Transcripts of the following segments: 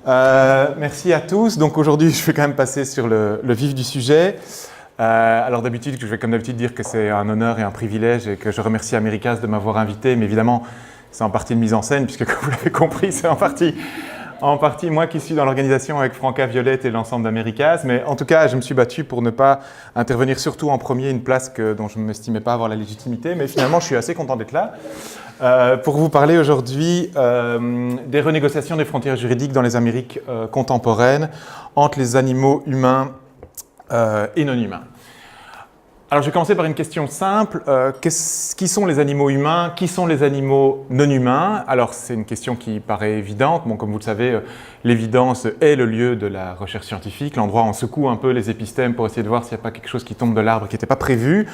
Merci à tous. Donc aujourd'hui, je vais quand même passer sur le vif du sujet. Alors d'habitude, je vais comme d'habitude dire que c'est un honneur et un privilège et que je remercie Americas de m'avoir invité. Mais évidemment, c'est en partie une mise en scène puisque, comme vous l'avez compris, c'est en partie moi qui suis dans l'organisation avec Franca, Violette et l'ensemble d'Americas. Mais en tout cas, je me suis battu pour ne pas intervenir surtout en premier, une place dont je ne m'estimais pas avoir la légitimité. Mais finalement, je suis assez content d'être là pour vous parler aujourd'hui des renégociations des frontières juridiques dans les Amériques contemporaines entre les animaux humains et non humains. Alors, je vais commencer par une question simple. Qui sont les animaux humains? Qui sont les animaux non humains? Alors, c'est une question qui paraît évidente. Bon, comme vous le savez, l'évidence est le lieu de la recherche scientifique, l'endroit où on secoue un peu les épistémes pour essayer de voir s'il n'y a pas quelque chose qui tombe de l'arbre qui n'était pas prévu.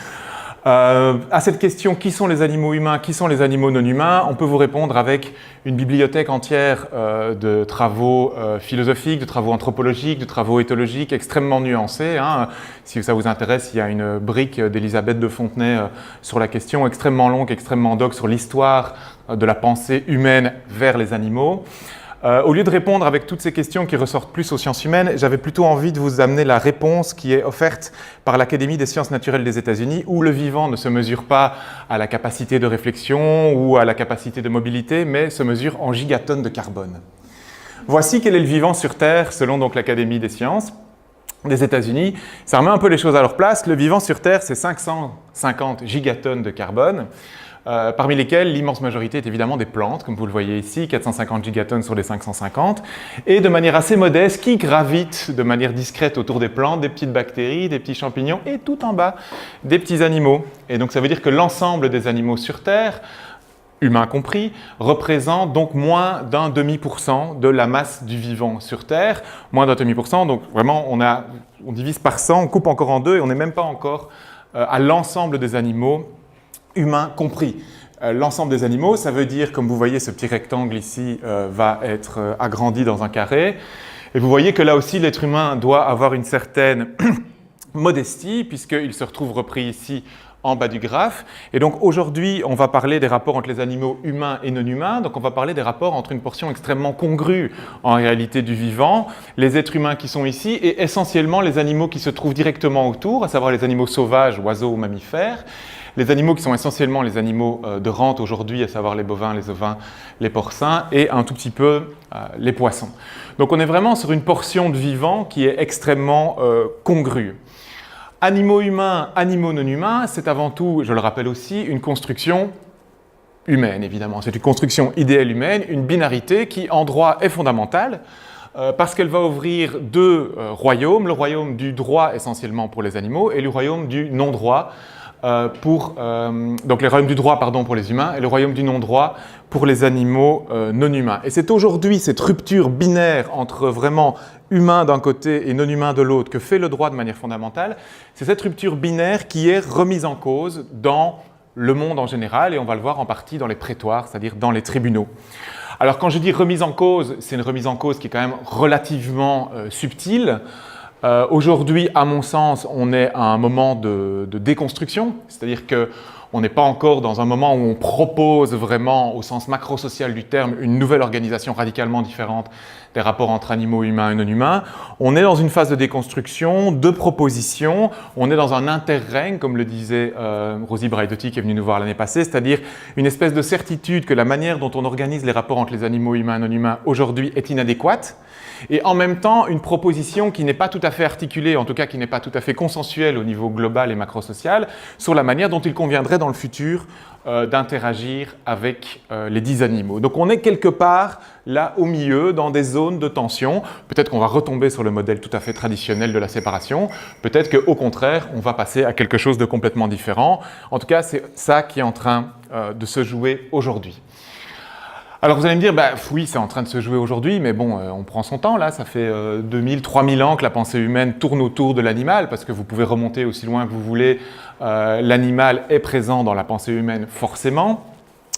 À cette question, qui sont les animaux humains, qui sont les animaux non humains, on peut vous répondre avec une bibliothèque entière de travaux philosophiques, de travaux anthropologiques, de travaux éthologiques extrêmement nuancés. Si ça vous intéresse, il y a une brique d'Elisabeth de Fontenay sur la question, extrêmement longue, extrêmement doc sur l'histoire de la pensée humaine vers les animaux. Au lieu de répondre avec toutes ces questions qui ressortent plus aux sciences humaines, j'avais plutôt envie de vous amener la réponse qui est offerte par l'Académie des sciences naturelles des États-Unis, où le vivant ne se mesure pas à la capacité de réflexion ou à la capacité de mobilité, mais se mesure en gigatonnes de carbone. Voici quel est le vivant sur Terre, selon donc l'Académie des sciences des États-Unis. Ça remet un peu les choses à leur place. Le vivant sur Terre, c'est 550 gigatonnes de carbone. Parmi lesquelles l'immense majorité est évidemment des plantes, comme vous le voyez ici, 450 gigatonnes sur les 550, et de manière assez modeste, qui gravitent de manière discrète autour des plantes, des petites bactéries, des petits champignons, et tout en bas, des petits animaux. Et donc ça veut dire que l'ensemble des animaux sur Terre, humains compris, représente donc moins d'un demi% de la masse du vivant sur Terre, moins d'un demi%, donc vraiment on divise par 100, on coupe encore en deux, et on n'est même pas encore à l'ensemble des animaux humains compris. L'ensemble des animaux, ça veut dire, comme vous voyez, ce petit rectangle ici va être agrandi dans un carré. Et vous voyez que là aussi, l'être humain doit avoir une certaine modestie, puisqu'il se retrouve repris ici en bas du graphe. Et donc aujourd'hui, on va parler des rapports entre les animaux humains et non humains. Donc on va parler des rapports entre une portion extrêmement congrue en réalité du vivant, les êtres humains qui sont ici, et essentiellement les animaux qui se trouvent directement autour, à savoir les animaux sauvages, oiseaux ou mammifères. Les animaux qui sont essentiellement les animaux de rente aujourd'hui, à savoir les bovins, les ovins, les porcins et un tout petit peu les poissons. Donc on est vraiment sur une portion de vivant qui est extrêmement congrue. Animaux humains, animaux non humains, c'est avant tout, je le rappelle aussi, une construction humaine évidemment. C'est une construction idéale humaine, une binarité qui en droit est fondamentale. Parce qu'elle va ouvrir deux royaumes, le royaume du droit essentiellement pour les animaux et le royaume du non-droit donc le royaume du droit pour les humains et le royaume du non-droit pour les animaux non humains. Et c'est aujourd'hui cette rupture binaire entre vraiment humain d'un côté et non humain de l'autre que fait le droit de manière fondamentale. C'est cette rupture binaire qui est remise en cause dans le monde en général et on va le voir en partie dans les prétoires, c'est-à-dire dans les tribunaux. Alors quand je dis remise en cause, c'est une remise en cause qui est quand même relativement subtile. Aujourd'hui, à mon sens, on est à un moment de déconstruction, c'est-à-dire qu'on n'est pas encore dans un moment où on propose vraiment, au sens macro-social du terme, une nouvelle organisation radicalement différente des rapports entre animaux humains et non humains. On est dans une phase de déconstruction, de proposition, on est dans un interrègne, comme le disait Rosie Braidotti qui est venue nous voir l'année passée, c'est-à-dire une espèce de certitude que la manière dont on organise les rapports entre les animaux humains et non humains aujourd'hui est inadéquate, et en même temps une proposition qui n'est pas tout à fait articulée, en tout cas qui n'est pas tout à fait consensuelle au niveau global et macro-social, sur la manière dont il conviendrait dans le futur d'interagir avec les dits animaux. Donc on est quelque part là au milieu, dans des zones de tension. Peut-être qu'on va retomber sur le modèle tout à fait traditionnel de la séparation, peut-être qu'au contraire, on va passer à quelque chose de complètement différent. En tout cas, c'est ça qui est en train de se jouer aujourd'hui. Alors vous allez me dire, oui, c'est en train de se jouer aujourd'hui, mais bon, on prend son temps là, ça fait 2000, 3000 ans que la pensée humaine tourne autour de l'animal, parce que vous pouvez remonter aussi loin que vous voulez, l'animal est présent dans la pensée humaine forcément.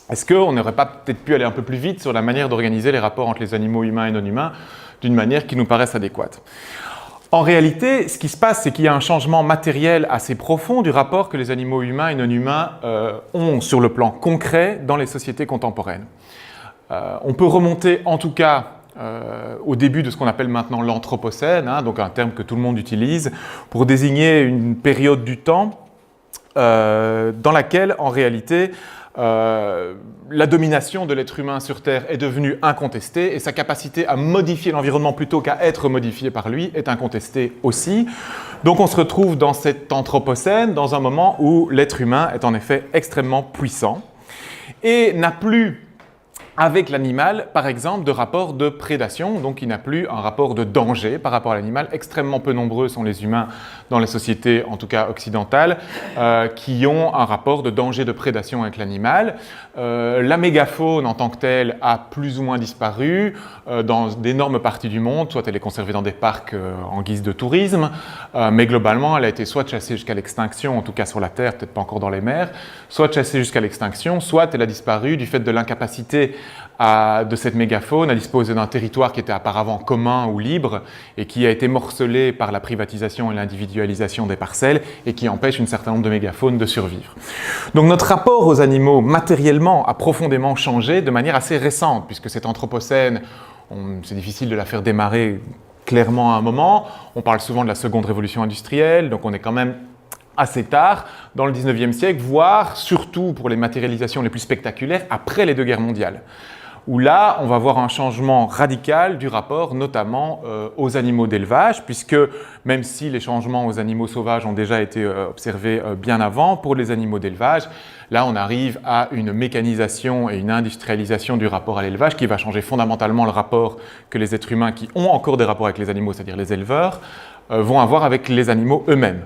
Est-ce qu'on n'aurait pas peut-être pu aller un peu plus vite sur la manière d'organiser les rapports entre les animaux humains et non humains d'une manière qui nous paraisse adéquate? En réalité, ce qui se passe, c'est qu'il y a un changement matériel assez profond du rapport que les animaux humains et non humains ont sur le plan concret dans les sociétés contemporaines. On peut remonter en tout cas au début de ce qu'on appelle maintenant l'Anthropocène, donc un terme que tout le monde utilise, pour désigner une période du temps dans laquelle, en réalité, la domination de l'être humain sur Terre est devenue incontestée et sa capacité à modifier l'environnement plutôt qu'à être modifié par lui est incontestée aussi. Donc on se retrouve dans cet Anthropocène, dans un moment où l'être humain est en effet extrêmement puissant et n'a plus avec l'animal, par exemple, de rapport de prédation, donc il n'a plus un rapport de danger par rapport à l'animal. Extrêmement peu nombreux sont les humains dans les sociétés, en tout cas occidentales, qui ont un rapport de danger de prédation avec l'animal. La mégafaune en tant que telle a plus ou moins disparu dans d'énormes parties du monde, soit elle est conservée dans des parcs en guise de tourisme, mais globalement elle a été soit chassée jusqu'à l'extinction, en tout cas sur la Terre, peut-être pas encore dans les mers, soit chassée jusqu'à l'extinction, soit elle a disparu du fait de l'incapacité de cette mégafaune à disposer d'un territoire qui était auparavant commun ou libre et qui a été morcelé par la privatisation et l'individualisation des parcelles et qui empêche un certain nombre de mégafaunes de survivre. Donc notre rapport aux animaux matériellement a profondément changé de manière assez récente puisque cet Anthropocène, c'est difficile de la faire démarrer clairement à un moment. On parle souvent de la seconde révolution industrielle, donc on est quand même assez tard, dans le 19e siècle, voire surtout pour les matérialisations les plus spectaculaires, après les deux guerres mondiales, où là, on va voir un changement radical du rapport, notamment aux animaux d'élevage, puisque même si les changements aux animaux sauvages ont déjà été observés bien avant, pour les animaux d'élevage, là, on arrive à une mécanisation et une industrialisation du rapport à l'élevage qui va changer fondamentalement le rapport que les êtres humains qui ont encore des rapports avec les animaux, c'est-à-dire les éleveurs, vont avoir avec les animaux eux-mêmes.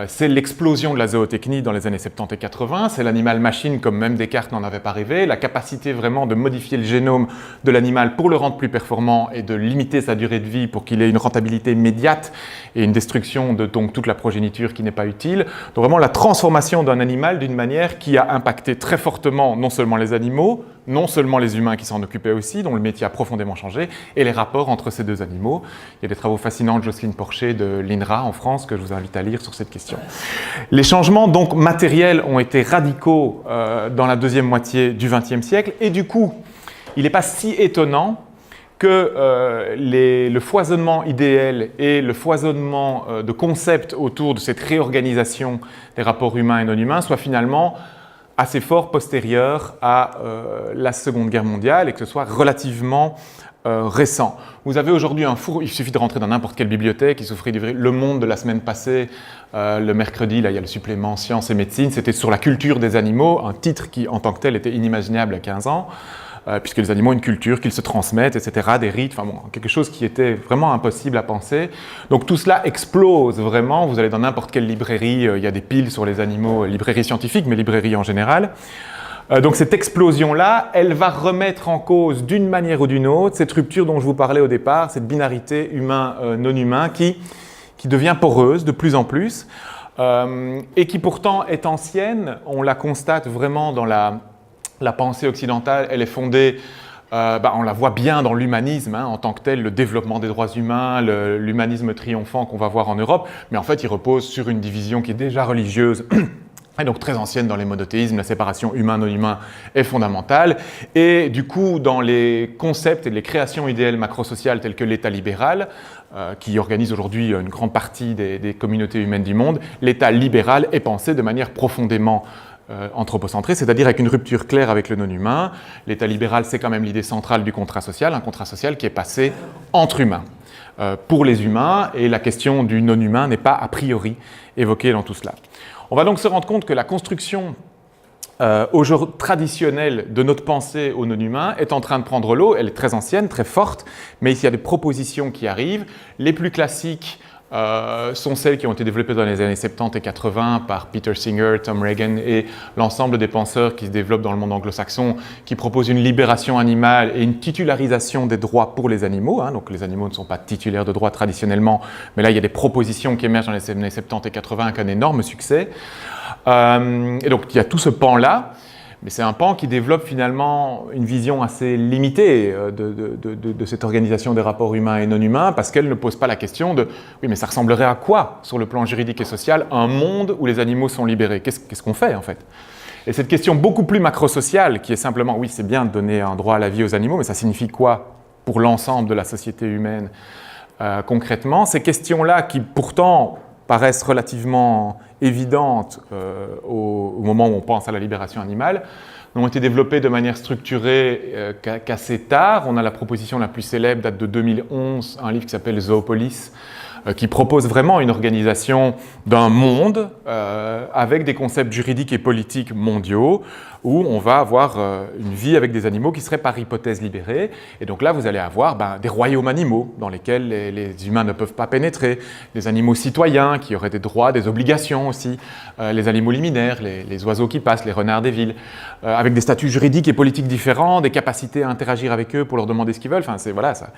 C'est l'explosion de la zootechnie dans les années 70 et 80, c'est l'animal-machine comme même Descartes n'en avait pas rêvé, la capacité vraiment de modifier le génome de l'animal pour le rendre plus performant et de limiter sa durée de vie pour qu'il ait une rentabilité immédiate et une destruction de donc, toute la progéniture qui n'est pas utile. Donc vraiment la transformation d'un animal d'une manière qui a impacté très fortement non seulement les animaux, non seulement les humains qui s'en occupaient aussi, dont le métier a profondément changé, et les rapports entre ces deux animaux. Il y a des travaux fascinants de Jocelyne Porcher de l'INRA en France que je vous invite à lire sur cette question. Les changements donc matériels ont été radicaux dans la deuxième moitié du XXe siècle et du coup, il n'est pas si étonnant que le foisonnement idéal et le foisonnement de concepts autour de cette réorganisation des rapports humains et non humains soient finalement assez fort postérieurs à la Seconde Guerre mondiale et que ce soit relativement récent. Vous avez aujourd'hui un four, il suffit de rentrer dans n'importe quelle bibliothèque, il suffit d'ouvrir Le Monde de la semaine passée, le mercredi, là il y a le supplément Sciences et Médecine, c'était sur la culture des animaux, un titre qui en tant que tel était inimaginable il y a 15 ans, puisque les animaux ont une culture, qu'ils se transmettent, etc., des rites, enfin bon, quelque chose qui était vraiment impossible à penser. Donc tout cela explose vraiment, vous allez dans n'importe quelle librairie, il y a des piles sur les animaux, librairie scientifique, mais librairie en général. Donc cette explosion-là, elle va remettre en cause d'une manière ou d'une autre cette rupture dont je vous parlais au départ, cette binarité humain-non humain qui devient poreuse de plus en plus et qui pourtant est ancienne, on la constate vraiment dans la pensée occidentale, elle est fondée, on la voit bien dans l'humanisme en tant que tel, le développement des droits humains, l'humanisme triomphant qu'on va voir en Europe, mais en fait il repose sur une division qui est déjà religieuse et donc très ancienne dans les monothéismes, la séparation humain-non humain est fondamentale. Et du coup, dans les concepts et les créations idéales macrosociales telles que l'État libéral, qui organise aujourd'hui une grande partie des communautés humaines du monde, l'État libéral est pensé de manière profondément anthropocentré, c'est-à-dire avec une rupture claire avec le non-humain. L'État libéral, c'est quand même l'idée centrale du contrat social, un contrat social qui est passé entre humains. Pour les humains, et la question du non-humain n'est pas a priori évoquée dans tout cela. On va donc se rendre compte que la construction traditionnelle de notre pensée au non-humain est en train de prendre l'eau, elle est très ancienne, très forte, mais il y a des propositions qui arrivent. Les plus classiques sont celles qui ont été développées dans les années 70 et 80 par Peter Singer, Tom Regan et l'ensemble des penseurs qui se développent dans le monde anglo-saxon, qui proposent une libération animale et une titularisation des droits pour les animaux. Donc les animaux ne sont pas titulaires de droits traditionnellement, mais là il y a des propositions qui émergent dans les années 70 et 80 avec un énorme succès. Et donc il y a tout ce pan-là. Mais c'est un pan qui développe finalement une vision assez limitée de cette organisation des rapports humains et non humains, parce qu'elle ne pose pas la question de « oui, mais ça ressemblerait à quoi, sur le plan juridique et social, un monde où les animaux sont libérés ? Qu'est-ce qu'on fait, en fait ?» Et cette question beaucoup plus macrosociale, qui est simplement « oui, c'est bien de donner un droit à la vie aux animaux, mais ça signifie quoi pour l'ensemble de la société humaine concrètement. Ces questions-là qui pourtant paraissent relativement évidentes au moment où on pense à la libération animale, ont été développées de manière structurée qu'assez tard. On a la proposition la plus célèbre, date de 2011, un livre qui s'appelle Zoopolis, qui propose vraiment une organisation d'un monde avec des concepts juridiques et politiques mondiaux où on va avoir une vie avec des animaux qui seraient par hypothèse libérés. Et donc là, vous allez avoir des royaumes animaux dans lesquels les humains ne peuvent pas pénétrer, des animaux citoyens qui auraient des droits, des obligations aussi, les animaux liminaires, les oiseaux qui passent, les renards des villes, avec des statuts juridiques et politiques différents, des capacités à interagir avec eux pour leur demander ce qu'ils veulent. Enfin, c'est voilà ça.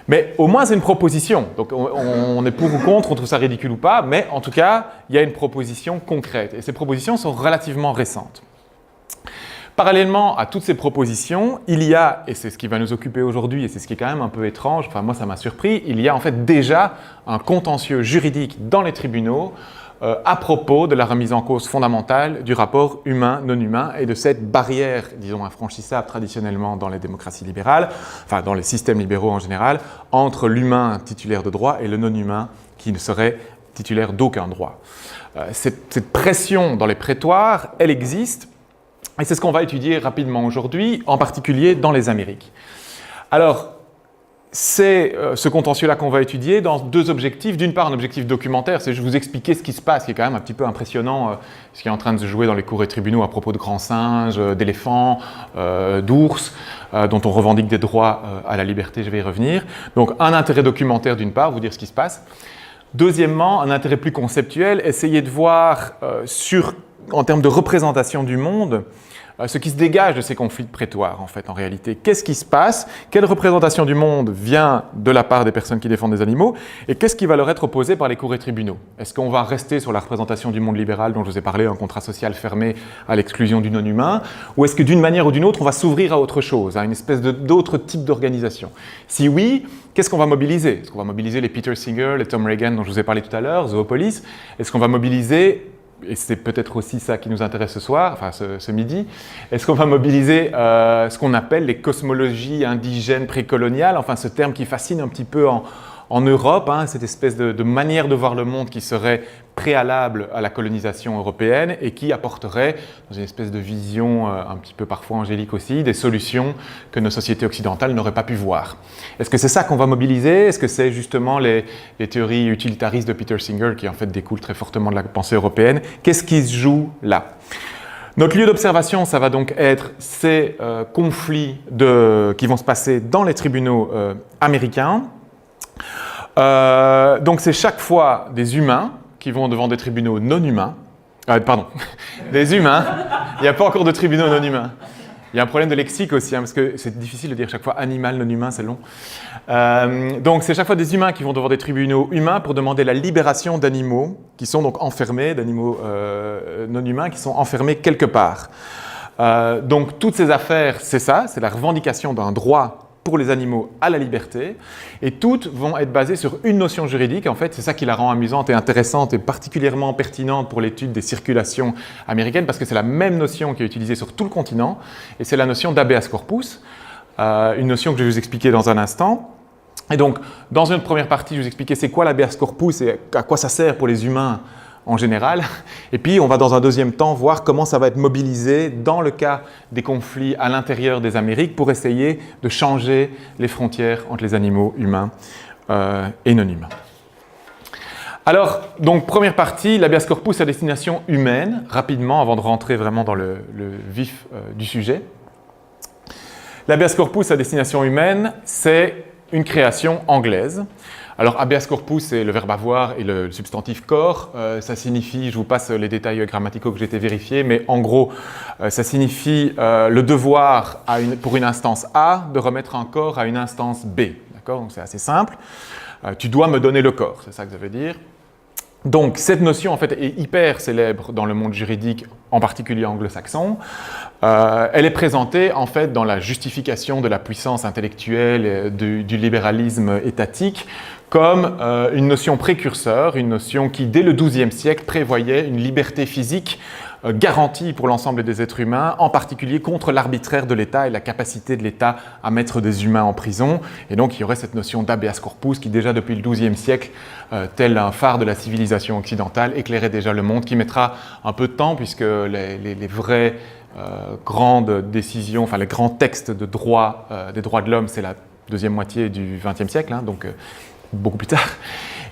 Mais au moins, c'est une proposition. Donc, on est pour ou contre, on trouve ça ridicule ou pas, mais en tout cas, il y a une proposition concrète. Et ces propositions sont relativement récentes. Parallèlement à toutes ces propositions, il y a, et c'est ce qui va nous occuper aujourd'hui, et c'est ce qui est quand même un peu étrange, enfin moi ça m'a surpris, il y a en fait déjà un contentieux juridique dans les tribunaux à propos de la remise en cause fondamentale du rapport humain-non humain et de cette barrière, disons, infranchissable traditionnellement dans les démocraties libérales, enfin dans les systèmes libéraux en général, entre l'humain titulaire de droit et le non-humain qui ne serait titulaire d'aucun droit. Cette pression dans les prétoires, elle existe, et c'est ce qu'on va étudier rapidement aujourd'hui, en particulier dans les Amériques. Alors, c'est ce contentieux-là qu'on va étudier dans deux objectifs. D'une part, un objectif documentaire, c'est je vous expliquer ce qui se passe, qui est quand même un petit peu impressionnant, ce qui est en train de se jouer dans les cours et tribunaux à propos de grands singes, d'éléphants, d'ours, dont on revendique des droits à la liberté, je vais y revenir. Donc un intérêt documentaire d'une part, vous dire ce qui se passe. Deuxièmement, un intérêt plus conceptuel, essayer de voir en termes de représentation du monde, ce qui se dégage de ces conflits de prétoire, en fait, en réalité. Qu'est-ce qui se passe? Quelle représentation du monde vient de la part des personnes qui défendent des animaux? Et qu'est-ce qui va leur être opposé par les cours et tribunaux? Est-ce qu'on va rester sur la représentation du monde libéral dont je vous ai parlé, un contrat social fermé à l'exclusion du non-humain? Ou est-ce que d'une manière ou d'une autre, on va s'ouvrir à autre chose, à une espèce d'autre type d'organisation? Si oui, qu'est-ce qu'on va mobiliser? Est-ce qu'on va mobiliser les Peter Singer, les Tom Regan dont je vous ai parlé tout à l'heure, Zoopolis? Est-ce qu'on va mobiliser, et c'est peut-être aussi ça qui nous intéresse ce soir, enfin ce midi, est-ce qu'on va mobiliser ce qu'on appelle les cosmologies indigènes précoloniales, enfin ce terme qui fascine un petit peu en Europe, cette espèce de manière de voir le monde qui serait préalable à la colonisation européenne et qui apporterait, dans une espèce de vision un petit peu parfois angélique aussi, des solutions que nos sociétés occidentales n'auraient pas pu voir. Est-ce que c'est ça qu'on va mobiliser? Est-ce que c'est justement les théories utilitaristes de Peter Singer qui en fait découlent très fortement de la pensée européenne? Qu'est-ce qui se joue là? Notre lieu d'observation, ça va donc être ces conflits qui vont se passer dans les tribunaux américains. Donc c'est chaque fois des humains qui vont devant des tribunaux non humains, des humains, il n'y a pas encore de tribunaux non humains. Il y a un problème de lexique aussi, parce que c'est difficile de dire chaque fois animal, non humain, c'est long. Donc c'est chaque fois des humains qui vont devant des tribunaux humains pour demander la libération d'animaux qui sont donc enfermés, d'animaux non humains qui sont enfermés quelque part. Donc toutes ces affaires, c'est ça, c'est la revendication d'un droit pour les animaux à la liberté, et toutes vont être basées sur une notion juridique. En fait, c'est ça qui la rend amusante et intéressante et particulièrement pertinente pour l'étude des circulations américaines, parce que c'est la même notion qui est utilisée sur tout le continent, et c'est la notion d'habeas corpus, une notion que je vais vous expliquer dans un instant. Et donc, dans une première partie, je vais vous expliquer c'est quoi l'habeas corpus et à quoi ça sert pour les humains en général. Et puis, on va dans un deuxième temps voir comment ça va être mobilisé dans le cas des conflits à l'intérieur des Amériques pour essayer de changer les frontières entre les animaux humains et non humains. Alors, donc, première partie, l'habeas corpus à destination humaine, rapidement, avant de rentrer vraiment dans le vif du sujet. L'habeas corpus à destination humaine, c'est une création anglaise. Alors, habeas corpus, c'est le verbe avoir et le substantif corps. Ça signifie, je vous passe les détails grammaticaux que j'ai été vérifiés, mais en gros, ça signifie le devoir pour une instance A de remettre un corps à une instance B. D'accord? Donc, c'est assez simple. Tu dois me donner le corps, c'est ça que ça veut dire. Donc, cette notion, en fait, est hyper célèbre dans le monde juridique, en particulier anglo-saxon. Elle est présentée, en fait, dans la justification de la puissance intellectuelle et du libéralisme étatique comme une notion précurseur, une notion qui, dès le XIIe siècle, prévoyait une liberté physique garantie pour l'ensemble des êtres humains, en particulier contre l'arbitraire de l'État et la capacité de l'État à mettre des humains en prison. Et donc il y aurait cette notion d'habeas corpus qui déjà depuis le XIIe siècle, tel un phare de la civilisation occidentale, éclairait déjà le monde, qui mettra un peu de temps puisque les vraies grandes décisions, enfin les grands textes de droit, des droits de l'homme, c'est la deuxième moitié du XXe siècle, hein, donc beaucoup plus tard.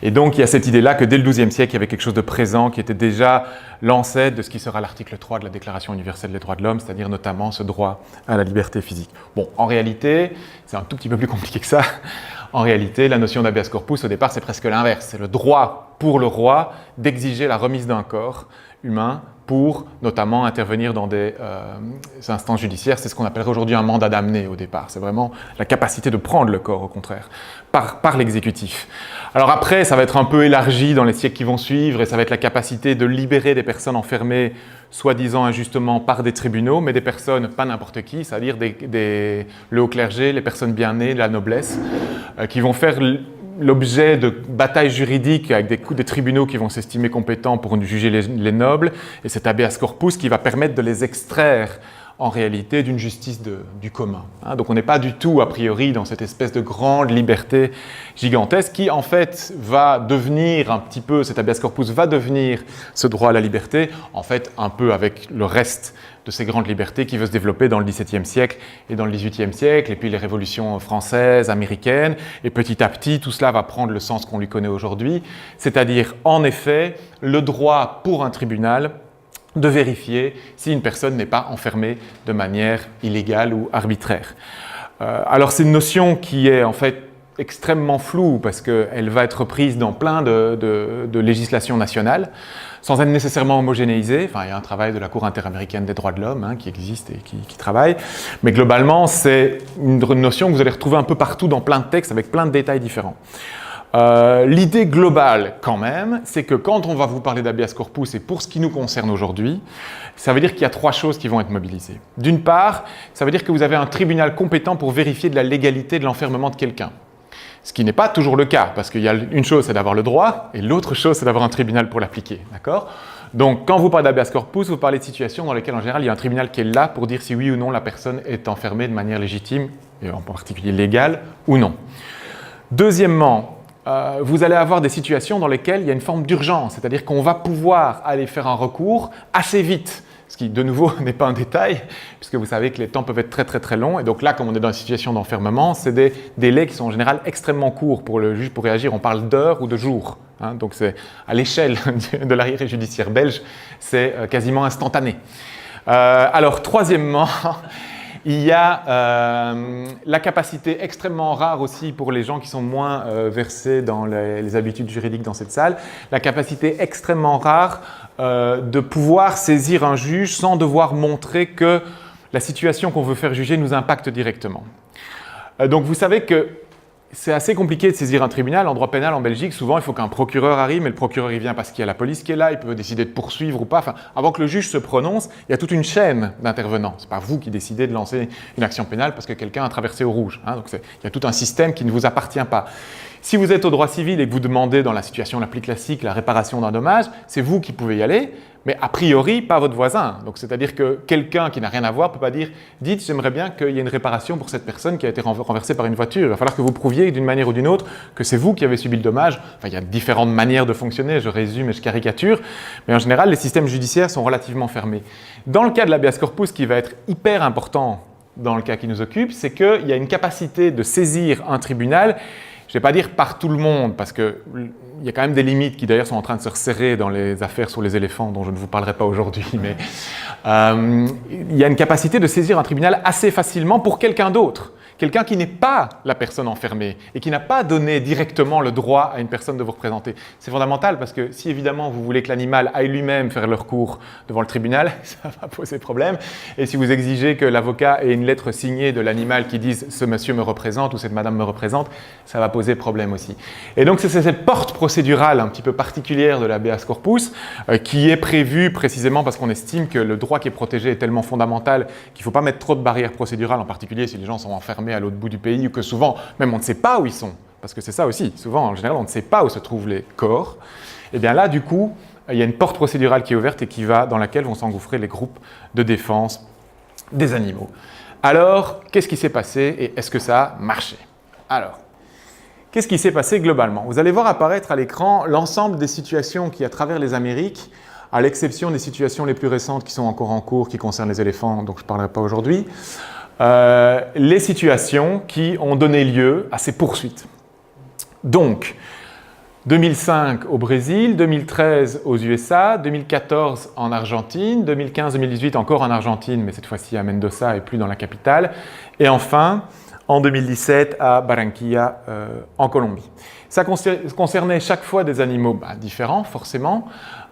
Et donc il y a cette idée-là que dès le XIIe siècle, il y avait quelque chose de présent qui était déjà l'ancêtre de ce qui sera l'article 3 de la Déclaration universelle des droits de l'homme, c'est-à-dire notamment ce droit à la liberté physique. Bon, en réalité, c'est un tout petit peu plus compliqué que ça. En réalité, la notion d'habeas corpus, au départ, c'est presque l'inverse. C'est le droit pour le roi d'exiger la remise d'un corps humain pour notamment intervenir dans des instances judiciaires. C'est ce qu'on appellerait aujourd'hui un mandat d'amener au départ. C'est vraiment la capacité de prendre le corps, au contraire, par l'exécutif. Alors après, ça va être un peu élargi dans les siècles qui vont suivre et ça va être la capacité de libérer des personnes enfermées, soi-disant injustement par des tribunaux, mais des personnes, pas n'importe qui, c'est-à-dire le haut clergé, les personnes bien nées, la noblesse, qui vont faire l'objet de batailles juridiques avec des tribunaux qui vont s'estimer compétents pour juger les nobles, et cet habeas corpus qui va permettre de les extraire en réalité d'une justice du commun. Hein, donc on n'est pas du tout a priori dans cette espèce de grande liberté gigantesque qui en fait va devenir un petit peu, cet habeas corpus va devenir ce droit à la liberté, en fait un peu avec le reste de ces grandes libertés qui veut se développer dans le XVIIe siècle et dans le XVIIIe siècle, et puis les révolutions françaises, américaines, et petit à petit, tout cela va prendre le sens qu'on lui connaît aujourd'hui, c'est-à-dire, en effet, le droit pour un tribunal de vérifier si une personne n'est pas enfermée de manière illégale ou arbitraire. Alors, c'est une notion qui est en fait extrêmement floue parce qu'elle va être prise dans plein de législations nationales, sans être nécessairement homogénéisée. Enfin, il y a un travail de la Cour interaméricaine des droits de l'homme hein, qui existe et qui travaille. Mais globalement, c'est une notion que vous allez retrouver un peu partout dans plein de textes avec plein de détails différents. L'idée globale, quand même, c'est que quand on va vous parler d'habeas corpus, et pour ce qui nous concerne aujourd'hui, ça veut dire qu'il y a trois choses qui vont être mobilisées. D'une part, ça veut dire que vous avez un tribunal compétent pour vérifier de la légalité de l'enfermement de quelqu'un. Ce qui n'est pas toujours le cas, parce qu'il y a une chose, c'est d'avoir le droit, et l'autre chose, c'est d'avoir un tribunal pour l'appliquer. D'accord ? Donc, quand vous parlez d'habeas corpus, vous parlez de situations dans lesquelles, en général, il y a un tribunal qui est là pour dire si oui ou non la personne est enfermée de manière légitime, et en particulier légale, ou non. Deuxièmement, vous allez avoir des situations dans lesquelles il y a une forme d'urgence, c'est-à-dire qu'on va pouvoir aller faire un recours assez vite, ce qui, de nouveau, n'est pas un détail, puisque vous savez que les temps peuvent être très très très longs, et donc là, comme on est dans une situation d'enfermement, c'est des délais qui sont en général extrêmement courts pour le juge pour réagir, on parle d'heures ou de jours, hein, donc c'est à l'échelle de l'arriéré judiciaire belge, c'est quasiment instantané. Alors, troisièmement, il y a la capacité extrêmement rare aussi pour les gens qui sont moins versés dans les habitudes juridiques dans cette salle, la capacité extrêmement rare de pouvoir saisir un juge sans devoir montrer que la situation qu'on veut faire juger nous impacte directement. Donc vous savez que c'est assez compliqué de saisir un tribunal. En droit pénal en Belgique, souvent il faut qu'un procureur arrive, mais le procureur il vient parce qu'il y a la police qui est là, il peut décider de poursuivre ou pas. Enfin, avant que le juge se prononce, il y a toute une chaîne d'intervenants. Ce n'est pas vous qui décidez de lancer une action pénale parce que quelqu'un a traversé au rouge. Hein. Donc il y a tout un système qui ne vous appartient pas. Si vous êtes au droit civil et que vous demandez dans la situation la plus classique la réparation d'un dommage, c'est vous qui pouvez y aller, mais a priori pas votre voisin. Donc c'est-à-dire que quelqu'un qui n'a rien à voir ne peut pas dire « Dites, j'aimerais bien qu'il y ait une réparation pour cette personne qui a été renversée par une voiture ». Il va falloir que vous prouviez d'une manière ou d'une autre que c'est vous qui avez subi le dommage. Enfin, il y a différentes manières de fonctionner, je résume et je caricature, mais en général, les systèmes judiciaires sont relativement fermés. Dans le cas de l'habeas corpus, qui va être hyper important dans le cas qui nous occupe, c'est qu'il y a une capacité de saisir un tribunal. Je ne vais pas dire par tout le monde, parce qu'il y a quand même des limites qui d'ailleurs sont en train de se resserrer dans les affaires sur les éléphants, dont je ne vous parlerai pas aujourd'hui, mais il y a une capacité de saisir un tribunal assez facilement pour quelqu'un d'autre. Quelqu'un qui n'est pas la personne enfermée et qui n'a pas donné directement le droit à une personne de vous représenter. C'est fondamental parce que si évidemment vous voulez que l'animal aille lui-même faire le recours devant le tribunal, ça va poser problème. Et si vous exigez que l'avocat ait une lettre signée de l'animal qui dise « ce monsieur me représente » ou « cette madame me représente », ça va poser problème aussi. Et donc c'est cette porte procédurale un petit peu particulière de l'habeas corpus qui est prévue précisément parce qu'on estime que le droit qui est protégé est tellement fondamental qu'il ne faut pas mettre trop de barrières procédurales, en particulier si les gens sont enfermés à l'autre bout du pays ou que souvent, même on ne sait pas où ils sont, parce que c'est ça aussi, souvent en général on ne sait pas où se trouvent les corps, et bien là du coup, il y a une porte procédurale qui est ouverte et dans laquelle vont s'engouffrer les groupes de défense des animaux. Alors, qu'est-ce qui s'est passé et est-ce que ça a marché? Alors, qu'est-ce qui s'est passé globalement? Vous allez voir apparaître à l'écran l'ensemble des situations qui, à travers les Amériques, à l'exception des situations les plus récentes qui sont encore en cours, qui concernent les éléphants, dont je ne parlerai pas aujourd'hui, les situations qui ont donné lieu à ces poursuites. Donc, 2005 au Brésil, 2013 aux USA, 2014 en Argentine, 2015-2018 encore en Argentine, mais cette fois-ci à Mendoza et plus dans la capitale, et enfin en 2017 à Barranquilla en Colombie. Ça concernait chaque fois des animaux différents, forcément.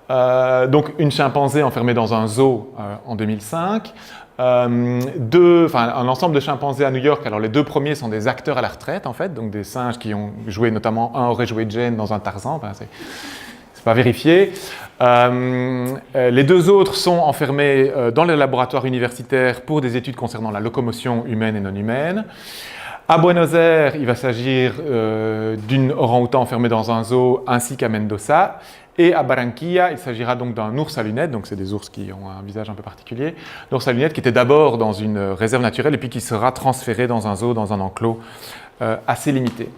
Donc une chimpanzé enfermée dans un zoo en 2005, un ensemble de chimpanzés à New York. Alors les deux premiers sont des acteurs à la retraite en fait, donc des singes qui ont joué, notamment un aurait joué Jane dans un Tarzan, c'est pas vérifié. Les deux autres sont enfermés dans les laboratoires universitaires pour des études concernant la locomotion humaine et non humaine. À Buenos Aires, il va s'agir d'une orang-outan enfermée dans un zoo ainsi qu'à Mendoza. Et à Barranquilla, il s'agira donc d'un ours à lunettes, donc c'est des ours qui ont un visage un peu particulier, l'ours à lunettes qui était d'abord dans une réserve naturelle et puis qui sera transféré dans un zoo, dans un enclos assez limité.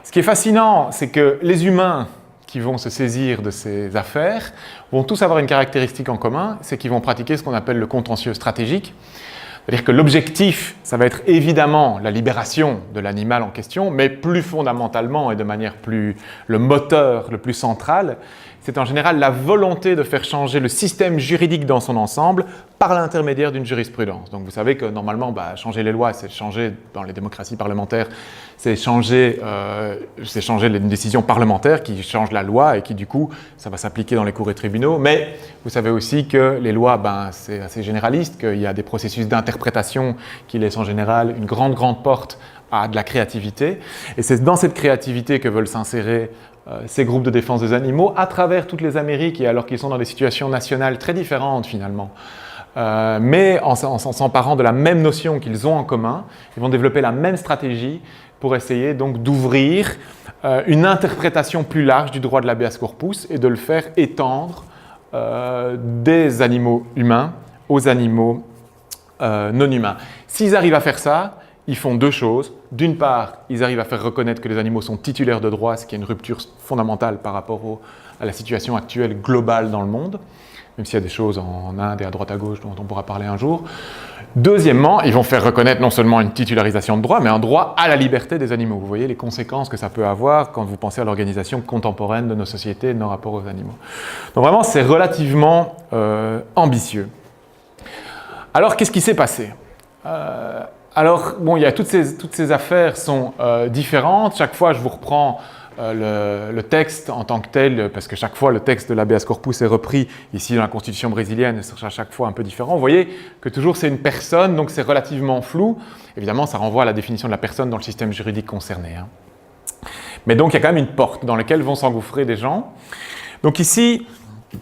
Ce qui est fascinant, c'est que les humains qui vont se saisir de ces affaires vont tous avoir une caractéristique en commun, c'est qu'ils vont pratiquer ce qu'on appelle le contentieux stratégique. C'est-à-dire que l'objectif, ça va être évidemment la libération de l'animal en question, mais plus fondamentalement et de manière le moteur le plus central, c'est en général la volonté de faire changer le système juridique dans son ensemble par l'intermédiaire d'une jurisprudence. Donc vous savez que normalement, changer les lois, c'est changer, dans les démocraties parlementaires, c'est changer les décisions parlementaires qui changent la loi et qui du coup, ça va s'appliquer dans les cours et tribunaux. Mais vous savez aussi que les lois, c'est assez généraliste, qu'il y a des processus d'interprétation qui laissent en général une grande porte à de la créativité. Et c'est dans cette créativité que veulent s'insérer ces groupes de défense des animaux à travers toutes les Amériques, et alors qu'ils sont dans des situations nationales très différentes finalement. Mais en s'emparant de la même notion qu'ils ont en commun, ils vont développer la même stratégie pour essayer donc d'ouvrir une interprétation plus large du droit de l'habeas corpus et de le faire étendre des animaux humains aux animaux non humains. S'ils arrivent à faire ça, ils font deux choses. D'une part, ils arrivent à faire reconnaître que les animaux sont titulaires de droits, ce qui est une rupture fondamentale par rapport à la situation actuelle globale dans le monde, même s'il y a des choses en Inde et à droite à gauche dont on pourra parler un jour. Deuxièmement, ils vont faire reconnaître non seulement une titularisation de droit, mais un droit à la liberté des animaux. Vous voyez les conséquences que ça peut avoir quand vous pensez à l'organisation contemporaine de nos sociétés et de nos rapports aux animaux. Donc vraiment, c'est relativement ambitieux. Alors, qu'est-ce qui s'est passé ? Alors, il y a toutes ces affaires sont différentes. Chaque fois, je vous reprends le texte en tant que tel, parce que chaque fois, le texte de l'habeas corpus est repris ici dans la Constitution brésilienne, et c'est à chaque fois un peu différent. Vous voyez que toujours c'est une personne, donc c'est relativement flou. Évidemment, ça renvoie à la définition de la personne dans le système juridique concerné. Mais donc, il y a quand même une porte dans laquelle vont s'engouffrer des gens. Donc ici,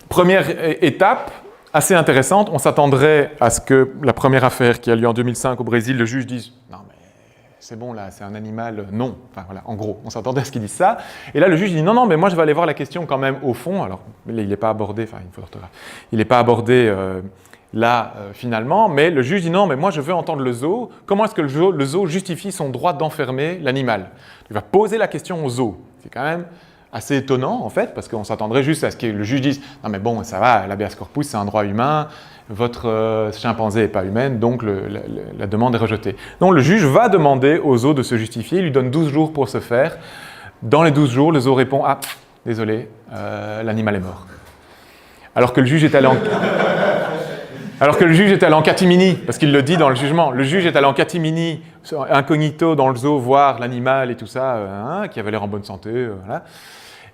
première étape, assez intéressante, on s'attendrait à ce que la première affaire qui a lieu en 2005 au Brésil, le juge dise « Non mais c'est bon là, c'est un animal, non ». Enfin voilà, en gros, on s'attendait à ce qu'il dise ça. Et là le juge dit « Non, mais moi je vais aller voir la question quand même au fond ». Alors il n'est pas abordé, enfin il faut l'orthographe, il n'est pas abordé finalement, mais le juge dit « Non, mais moi je veux entendre le zoo. Comment est-ce que le zoo justifie son droit d'enfermer l'animal ?» Il va poser la question au zoo. C'est quand même assez étonnant en fait, parce qu'on s'attendrait juste à ce que le juge dise « Non mais bon, ça va, l'habeas corpus c'est un droit humain, votre chimpanzé n'est pas humaine, donc la demande est rejetée. » Donc le juge va demander au zoo de se justifier, il lui donne 12 jours pour ce faire. Dans les 12 jours, le zoo répond « Ah, désolé, l'animal est mort. » Alors que le juge est allé en catimini, parce qu'il le dit dans le jugement. Le juge est allé en catimini, incognito dans le zoo, voir l'animal et tout ça, qui avait l'air en bonne santé, voilà.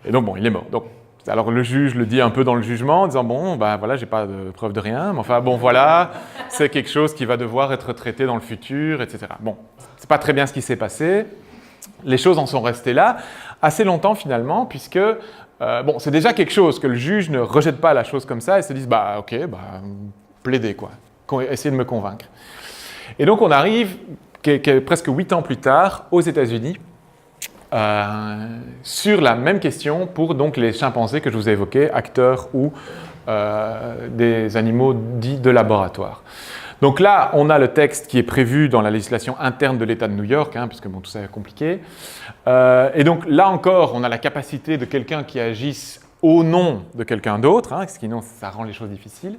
Et donc bon, il est mort. Donc, alors le juge le dit un peu dans le jugement, en disant bon, voilà, j'ai pas de preuve de rien, mais enfin bon, voilà, c'est quelque chose qui va devoir être traité dans le futur, etc. Bon, c'est pas très bien ce qui s'est passé. Les choses en sont restées là assez longtemps finalement, puisque c'est déjà quelque chose que le juge ne rejette pas la chose comme ça et se dise ok, plaider quoi, essayer de me convaincre. Et donc on arrive presque 8 ans plus tard aux États-Unis sur la même question pour donc les chimpanzés que je vous ai évoqués, acteurs ou des animaux dits de laboratoire. Donc là, on a le texte qui est prévu dans la législation interne de l'État de New York, puisque bon, tout ça est compliqué. Et donc là encore, on a la capacité de quelqu'un qui agisse au nom de quelqu'un d'autre, sinon ça rend les choses difficiles.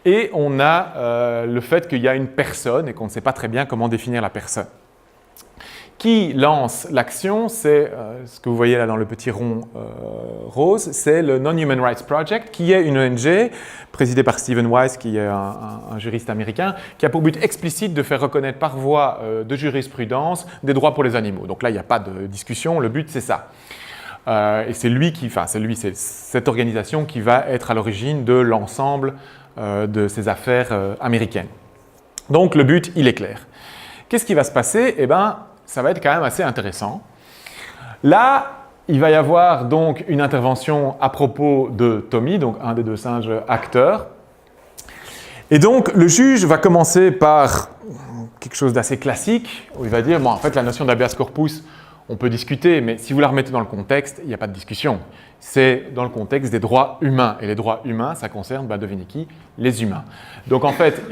Et on a le fait qu'il y a une personne et qu'on ne sait pas très bien comment définir la personne. Qui lance l'action, c'est ce que vous voyez là dans le petit rond rose, c'est le Non-Human Rights Project, qui est une ONG présidée par Stephen Wise, qui est un juriste américain, qui a pour but explicite de faire reconnaître par voie de jurisprudence des droits pour les animaux. Donc là, il n'y a pas de discussion, le but c'est ça. Et c'est cette organisation qui va être à l'origine de l'ensemble de ces affaires américaines. Donc le but, il est clair. Qu'est-ce qui va se passer? Eh bien, ça va être quand même assez intéressant. Là, il va y avoir donc une intervention à propos de Tommy, donc un des deux singes acteurs. Et donc, le juge va commencer par quelque chose d'assez classique, où il va dire, bon, en fait, la notion d'habeas corpus, on peut discuter, mais si vous la remettez dans le contexte, il n'y a pas de discussion. C'est dans le contexte des droits humains. Et les droits humains, ça concerne, devinez qui? Les humains. Donc en fait,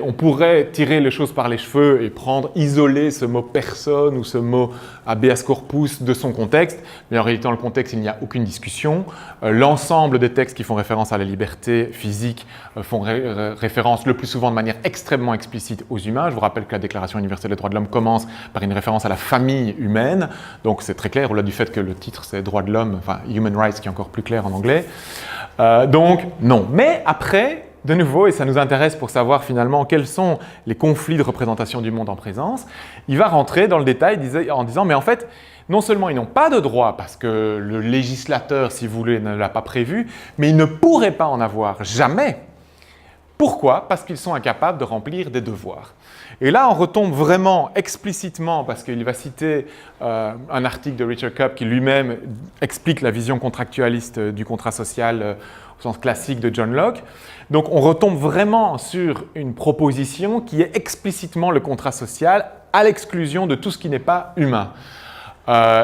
on pourrait tirer les choses par les cheveux et isoler ce mot personne ou ce mot habeas corpus de son contexte. Mais en réalité, dans le contexte, il n'y a aucune discussion. L'ensemble des textes qui font référence à la liberté physique font référence le plus souvent de manière extrêmement explicite aux humains. Je vous rappelle que la Déclaration universelle des droits de l'homme commence par une référence à la famille humaine. Donc c'est très clair, au-delà du fait que le titre c'est Droits de l'homme, enfin Human Rights qui est encore plus clair en anglais. Donc non. Mais après, de nouveau, et ça nous intéresse pour savoir finalement quels sont les conflits de représentation du monde en présence, il va rentrer dans le détail en disant mais en fait, non seulement ils n'ont pas de droit parce que le législateur, si vous voulez, ne l'a pas prévu, mais ils ne pourraient pas en avoir jamais. Pourquoi? Parce qu'ils sont incapables de remplir des devoirs. Et là, on retombe vraiment explicitement, parce qu'il va citer un article de Richard Kopp qui lui-même explique la vision contractualiste du contrat social au sens classique de John Locke. Donc on retombe vraiment sur une proposition qui est explicitement le contrat social à l'exclusion de tout ce qui n'est pas humain.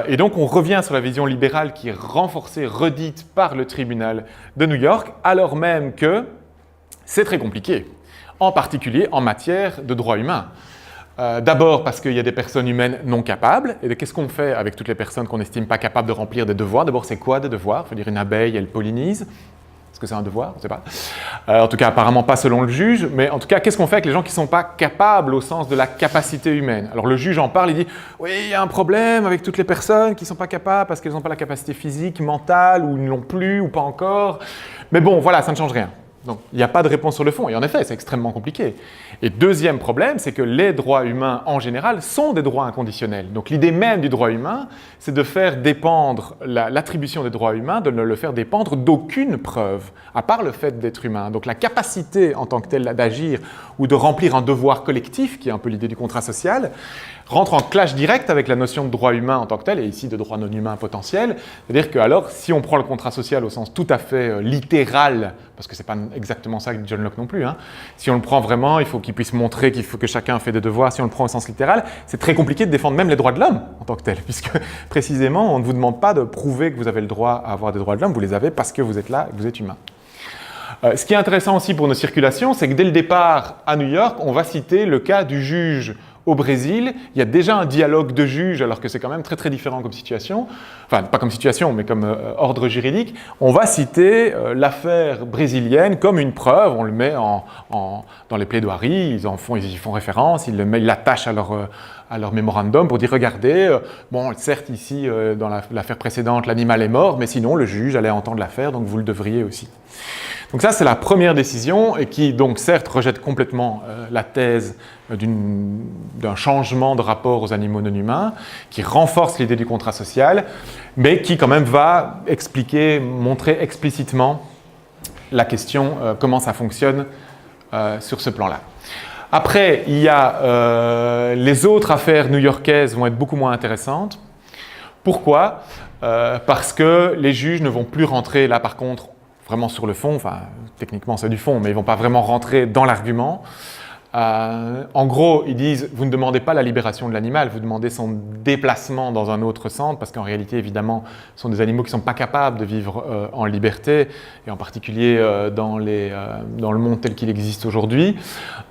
Et donc on revient sur la vision libérale qui est renforcée, redite par le tribunal de New York, alors même que c'est très compliqué, en particulier en matière de droits humains. D'abord parce qu'il y a des personnes humaines non capables, et qu'est-ce qu'on fait avec toutes les personnes qu'on n'estime pas capables de remplir des devoirs? D'abord, c'est quoi des devoirs? Il faut dire une abeille, elle pollinise. Est-ce que c'est un devoir? Je ne sais pas. En tout cas, apparemment pas selon le juge, mais en tout cas, qu'est-ce qu'on fait avec les gens qui ne sont pas capables au sens de la capacité humaine? Alors le juge en parle, il dit « Oui, il y a un problème avec toutes les personnes qui ne sont pas capables parce qu'elles n'ont pas la capacité physique, mentale, ou ne l'ont plus, ou pas encore. Mais bon, voilà, ça ne change rien. » Donc, il n'y a pas de réponse sur le fond. Et en effet, c'est extrêmement compliqué. Et deuxième problème, c'est que les droits humains, en général, sont des droits inconditionnels. Donc, l'idée même du droit humain, c'est de faire dépendre l'attribution des droits humains, de ne le faire dépendre d'aucune preuve, à part le fait d'être humain. Donc, la capacité en tant que telle d'agir ou de remplir un devoir collectif, qui est un peu l'idée du contrat social, rentre en clash direct avec la notion de droit humain en tant que tel, et ici de droit non humain potentiel. C'est-à-dire que alors, si on prend le contrat social au sens tout à fait littéral, parce que ce n'est pas exactement ça que dit John Locke non plus, si on le prend vraiment, il faut qu'il puisse montrer qu'il faut que chacun fait des devoirs. Si on le prend au sens littéral, c'est très compliqué de défendre même les droits de l'homme en tant que tel, puisque précisément, on ne vous demande pas de prouver que vous avez le droit à avoir des droits de l'homme, vous les avez parce que vous êtes là et que vous êtes humain. Ce qui est intéressant aussi pour nos circulations, c'est que dès le départ à New York, on va citer le cas du juge au Brésil. Il y a déjà un dialogue de juges, alors que c'est quand même très très différent comme situation. Enfin, pas comme situation, mais comme ordre juridique. On va citer l'affaire brésilienne comme une preuve. On le met dans les plaidoiries, ils y font référence, ils l'attachent à leur mémorandum pour dire regardez, bon, certes ici dans l'affaire précédente l'animal est mort, mais sinon le juge allait entendre l'affaire, donc vous le devriez aussi. Donc ça c'est la première décision et qui donc certes rejette complètement la thèse d'un changement de rapport aux animaux non humains, qui renforce l'idée du contrat social, mais qui quand même va montrer explicitement la question comment ça fonctionne sur ce plan-là. Après, il y a les autres affaires new-yorkaises vont être beaucoup moins intéressantes. Pourquoi? Parce que les juges ne vont plus rentrer là par contre vraiment sur le fond, enfin techniquement c'est du fond, mais ils ne vont pas vraiment rentrer dans l'argument. En gros, ils disent, vous ne demandez pas la libération de l'animal, vous demandez son déplacement dans un autre centre, parce qu'en réalité, évidemment, ce sont des animaux qui ne sont pas capables de vivre en liberté, et en particulier dans le monde tel qu'il existe aujourd'hui.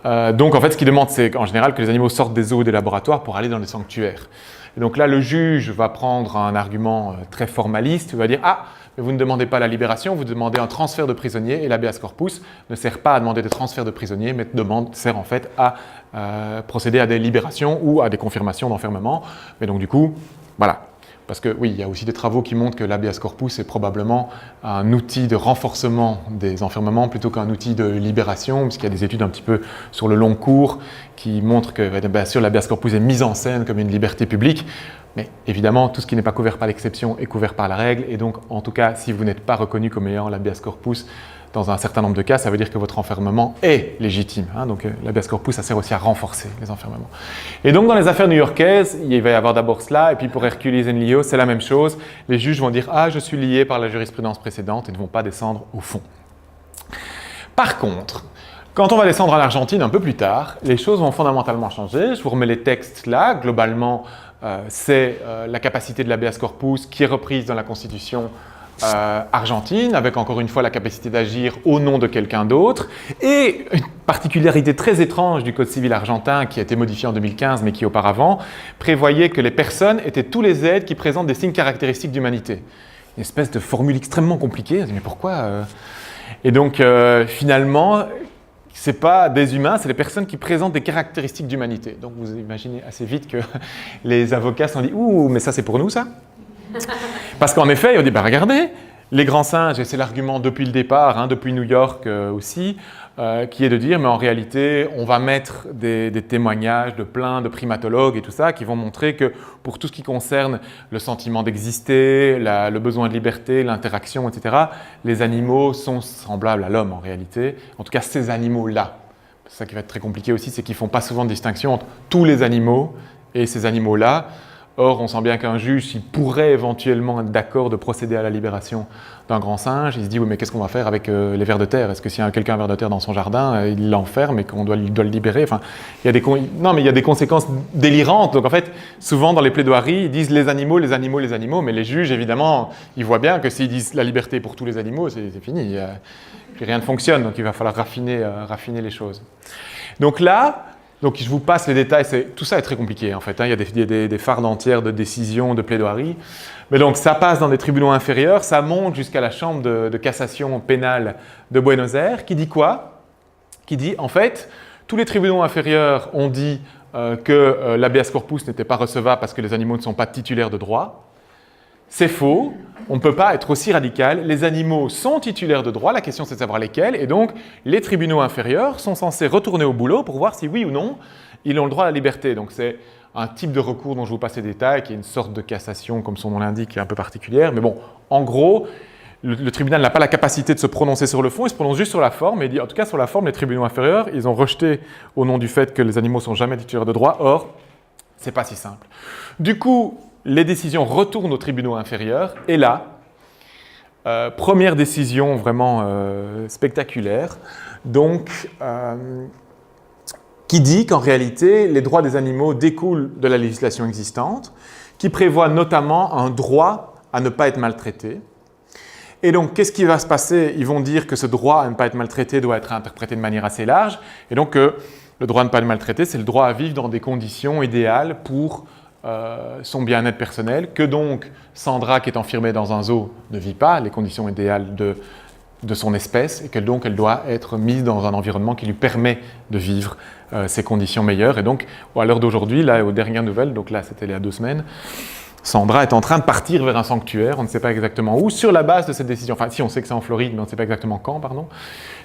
Donc, en fait, ce qu'ils demandent, c'est en général que les animaux sortent des zoos et des laboratoires pour aller dans les sanctuaires. Et donc là, le juge va prendre un argument très formaliste, il va dire « Ah, mais vous ne demandez pas la libération, vous demandez un transfert de prisonniers, et l'habeas corpus ne sert pas à demander des transferts de prisonniers, mais sert en fait à procéder à des libérations ou à des confirmations d'enfermement. » Mais donc du coup, voilà. Parce que oui, il y a aussi des travaux qui montrent que l'habeas corpus est probablement un outil de renforcement des enfermements plutôt qu'un outil de libération, puisqu'il y a des études un petit peu sur le long cours qui montrent que bien sûr l'habeas corpus est mis en scène comme une liberté publique, mais évidemment tout ce qui n'est pas couvert par l'exception est couvert par la règle, et donc en tout cas si vous n'êtes pas reconnu comme ayant l'habeas corpus, dans un certain nombre de cas, ça veut dire que votre enfermement est légitime. Donc l'habeas corpus, ça sert aussi à renforcer les enfermements. Et donc dans les affaires new-yorkaises, il va y avoir d'abord cela, et puis pour Hercules et Lio, c'est la même chose. Les juges vont dire « Ah, je suis lié par la jurisprudence précédente » et ne vont pas descendre au fond. Par contre, quand on va descendre en Argentine un peu plus tard, les choses vont fondamentalement changer. Je vous remets les textes là. Globalement, c'est la capacité de l'habeas corpus qui est reprise dans la Constitution argentine, avec encore une fois la capacité d'agir au nom de quelqu'un d'autre, et une particularité très étrange du Code civil argentin, qui a été modifié en 2015, mais qui auparavant prévoyait que les personnes étaient tous les êtres qui présentent des signes caractéristiques d'humanité. Une espèce de formule extrêmement compliquée, on se dit mais pourquoi Et donc finalement, c'est pas des humains, c'est les personnes qui présentent des caractéristiques d'humanité. Donc vous imaginez assez vite que les avocats se sont dit « Ouh, mais ça c'est pour nous ça ?» Parce qu'en effet, on dit, regardez, les grands singes, et c'est l'argument depuis le départ, depuis New York aussi, qui est de dire, mais en réalité, on va mettre des témoignages de plein de primatologues et tout ça, qui vont montrer que pour tout ce qui concerne le sentiment d'exister, le besoin de liberté, l'interaction, etc., les animaux sont semblables à l'homme en réalité, en tout cas ces animaux-là. C'est ça qui va être très compliqué aussi, c'est qu'ils ne font pas souvent de distinction entre tous les animaux et ces animaux-là. Or, on sent bien qu'un juge, s'il pourrait éventuellement être d'accord de procéder à la libération d'un grand singe, il se dit « Oui, mais qu'est-ce qu'on va faire avec les vers de terre? Est-ce que s'il y a quelqu'un un ver de terre dans son jardin, il l'enferme et qu'on doit le libérer ?» Enfin, il y a des conséquences délirantes. Donc en fait, souvent dans les plaidoiries, ils disent « les animaux, les animaux, les animaux », mais les juges, évidemment, ils voient bien que s'ils disent « la liberté pour tous les animaux », c'est fini. Puis rien ne fonctionne, donc il va falloir raffiner les choses. Donc là, je vous passe les détails, tout ça est très compliqué en fait, il y a des fardes entières de décisions, de plaidoiries. Mais donc ça passe dans des tribunaux inférieurs, ça monte jusqu'à la chambre de cassation pénale de Buenos Aires, qui dit quoi? Qui dit en fait, tous les tribunaux inférieurs ont dit que l'habeas corpus n'était pas recevable parce que les animaux ne sont pas titulaires de droit. C'est faux, on ne peut pas être aussi radical. Les animaux sont titulaires de droit, la question c'est de savoir lesquels, et donc les tribunaux inférieurs sont censés retourner au boulot pour voir si oui ou non ils ont le droit à la liberté. Donc c'est un type de recours dont je vous passe les détails, qui est une sorte de cassation, comme son nom l'indique, qui est un peu particulière. Mais bon, en gros, le tribunal n'a pas la capacité de se prononcer sur le fond, il se prononce juste sur la forme, et dit en tout cas sur la forme, les tribunaux inférieurs, ils ont rejeté au nom du fait que les animaux ne sont jamais titulaires de droit. Or, c'est pas si simple. Du coup, les décisions retournent aux tribunaux inférieurs, et là, première décision vraiment spectaculaire, donc qui dit qu'en réalité, les droits des animaux découlent de la législation existante, qui prévoit notamment un droit à ne pas être maltraité. Et donc, qu'est-ce qui va se passer? Ils vont dire que ce droit à ne pas être maltraité doit être interprété de manière assez large, et donc le droit à ne pas être maltraité, c'est le droit à vivre dans des conditions idéales pour son bien-être personnel, que donc Sandra, qui est enfermée dans un zoo, ne vit pas les conditions idéales de son espèce, et que donc elle doit être mise dans un environnement qui lui permet de vivre ces conditions meilleures. Et donc, à l'heure d'aujourd'hui, là, aux dernières nouvelles, donc là c'était il y a 2 semaines, Sandra est en train de partir vers un sanctuaire, on ne sait pas exactement où, sur la base de cette décision. Enfin, si, on sait que c'est en Floride, mais on ne sait pas exactement quand, pardon.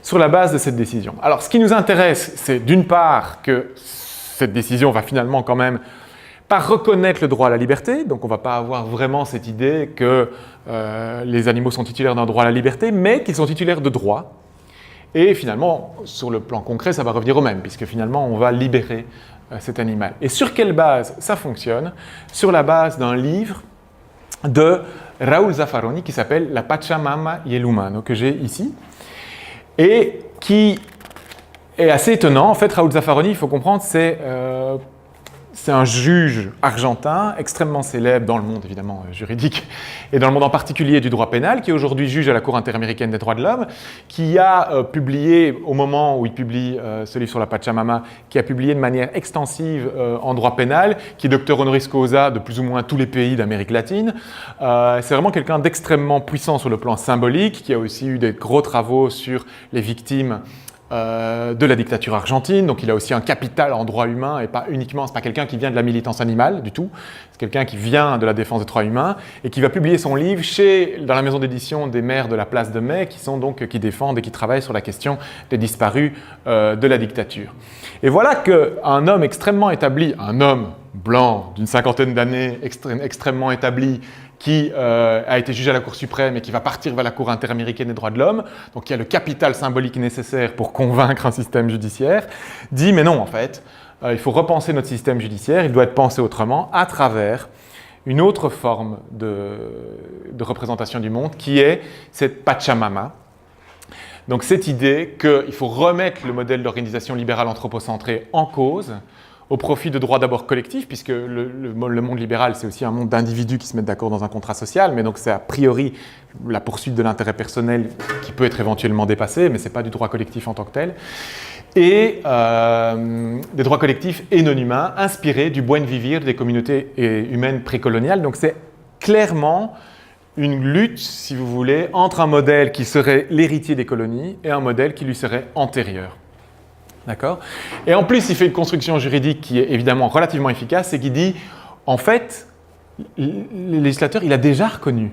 Sur la base de cette décision. Alors, ce qui nous intéresse, c'est d'une part que cette décision va finalement quand même pas reconnaître le droit à la liberté, donc on ne va pas avoir vraiment cette idée que les animaux sont titulaires d'un droit à la liberté, mais qu'ils sont titulaires de droits. Et finalement, sur le plan concret, ça va revenir au même, puisque finalement, on va libérer cet animal. Et sur quelle base ça fonctionne? Sur la base d'un livre de Raúl Zaffaroni qui s'appelle « La Pachamama y el humano », que j'ai ici, et qui Et assez étonnant, en fait, Raoul Zaffaroni, il faut comprendre, c'est un juge argentin extrêmement célèbre dans le monde, évidemment, juridique, et dans le monde en particulier du droit pénal, qui est aujourd'hui juge à la Cour interaméricaine des droits de l'homme, qui a publié, au moment où il publie ce livre sur la Pachamama, qui a publié de manière extensive en droit pénal, qui est docteur honoris causa de plus ou moins tous les pays d'Amérique latine. C'est vraiment quelqu'un d'extrêmement puissant sur le plan symbolique, qui a aussi eu des gros travaux sur les victimes de la dictature argentine, donc il a aussi un capital en droit humain et pas uniquement, c'est pas quelqu'un qui vient de la militance animale du tout, c'est quelqu'un qui vient de la défense des droits humains et qui va publier son livre dans la maison d'édition des maires de la place de Mai qui défendent et qui travaillent sur la question des disparus de la dictature. Et voilà qu'un homme extrêmement établi, un homme blanc d'une 50aine d'années extrêmement établi, qui a été jugé à la Cour suprême et qui va partir vers la Cour interaméricaine des droits de l'homme, donc qui a le capital symbolique nécessaire pour convaincre un système judiciaire, dit mais non en fait, il faut repenser notre système judiciaire, il doit être pensé autrement à travers une autre forme de représentation du monde qui est cette Pachamama. Donc cette idée qu'il faut remettre le modèle d'organisation libérale anthropocentrée en cause, au profit de droits d'abord collectifs, puisque le monde libéral, c'est aussi un monde d'individus qui se mettent d'accord dans un contrat social, mais donc c'est a priori la poursuite de l'intérêt personnel qui peut être éventuellement dépassé, mais ce n'est pas du droit collectif en tant que tel, et des droits collectifs et non humains, inspirés du buen vivir des communautés humaines précoloniales. Donc c'est clairement une lutte, si vous voulez, entre un modèle qui serait l'héritier des colonies et un modèle qui lui serait antérieur. D'accord ? Et en plus, il fait une construction juridique qui est évidemment relativement efficace et qui dit, en fait, le législateur, il a déjà reconnu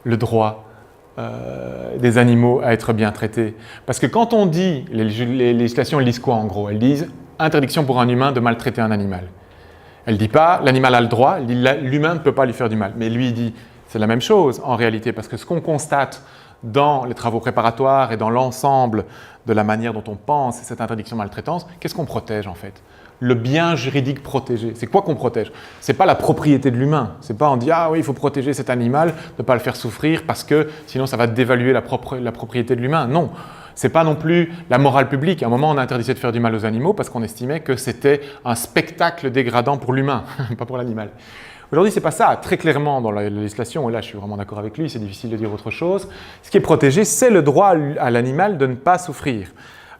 le droit des animaux à être bien traités. Parce que quand on dit, les législations, elles disent quoi en gros ? Elles disent interdiction pour un humain de maltraiter un animal. Elle ne dit pas l'animal a le droit, elle dit l'humain ne peut pas lui faire du mal. Mais lui, il dit, c'est la même chose en réalité, parce que ce qu'on constate dans les travaux préparatoires et dans l'ensemble de la manière dont on pense cette interdiction de maltraitance, qu'est-ce qu'on protège en fait ? Le bien juridique protégé. C'est quoi qu'on protège ? Ce n'est pas la propriété de l'humain. Ce n'est pas on dit « Ah oui, il faut protéger cet animal, de ne pas le faire souffrir parce que sinon ça va dévaluer la propriété de l'humain. » Non, ce n'est pas non plus la morale publique. À un moment, on a interdit de faire du mal aux animaux parce qu'on estimait que c'était un spectacle dégradant pour l'humain, pas pour l'animal. Aujourd'hui, ce n'est pas ça. Très clairement, dans la législation, et là je suis vraiment d'accord avec lui, c'est difficile de dire autre chose, ce qui est protégé, c'est le droit à l'animal de ne pas souffrir.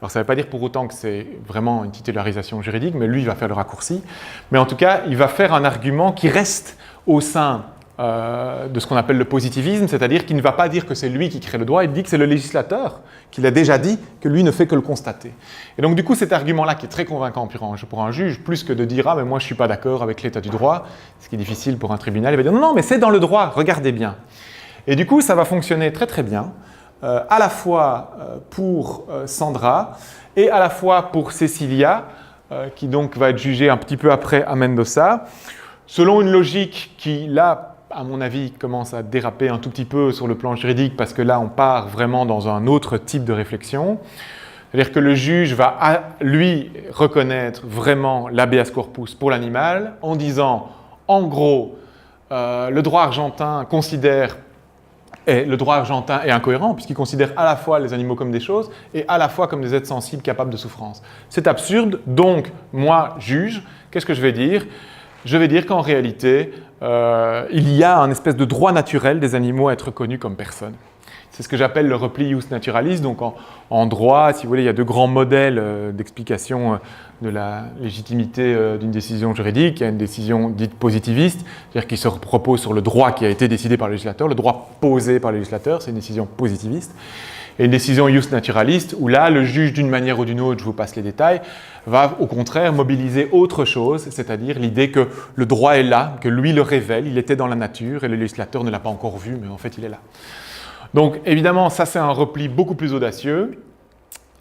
Alors ça ne veut pas dire pour autant que c'est vraiment une titularisation juridique, mais lui, il va faire le raccourci. Mais en tout cas, il va faire un argument qui reste au sein de ce qu'on appelle le positivisme, c'est-à-dire qu'il ne va pas dire que c'est lui qui crée le droit, il dit que c'est le législateur, qu'il a déjà dit que lui ne fait que le constater. Et donc du coup, cet argument-là qui est très convaincant pour un juge, plus que de dire « Ah, mais moi je ne suis pas d'accord avec l'état du droit », ce qui est difficile pour un tribunal, il va dire « Non, non, mais c'est dans le droit, regardez bien ». Et du coup, ça va fonctionner très très bien, à la fois pour Sandra et à la fois pour Cecilia, qui donc va être jugée un petit peu après à Mendoza, selon une logique qui, là, à mon avis, commence à déraper un tout petit peu sur le plan juridique parce que là, on part vraiment dans un autre type de réflexion. C'est-à-dire que le juge va, lui, reconnaître vraiment l'habeas corpus pour l'animal en disant, en gros, le droit argentin est incohérent puisqu'il considère à la fois les animaux comme des choses et à la fois comme des êtres sensibles capables de souffrance. C'est absurde, donc moi, juge, qu'est-ce que je vais dire ? Je vais dire qu'en réalité, il y a un espèce de droit naturel des animaux à être connus comme personnes. C'est ce que j'appelle le repli ius naturalis. Donc en droit, si vous voulez, il y a deux grands modèles d'explication de la légitimité d'une décision juridique. Il y a une décision dite positiviste, c'est-à-dire qui se repose sur le droit qui a été décidé par le législateur, le droit posé par le législateur, c'est une décision positiviste. Et une décision ius naturaliste, où là, le juge, d'une manière ou d'une autre, je vous passe les détails, va au contraire mobiliser autre chose, c'est-à-dire l'idée que le droit est là, que lui le révèle, il était dans la nature et le législateur ne l'a pas encore vu, mais en fait il est là. Donc évidemment, ça c'est un repli beaucoup plus audacieux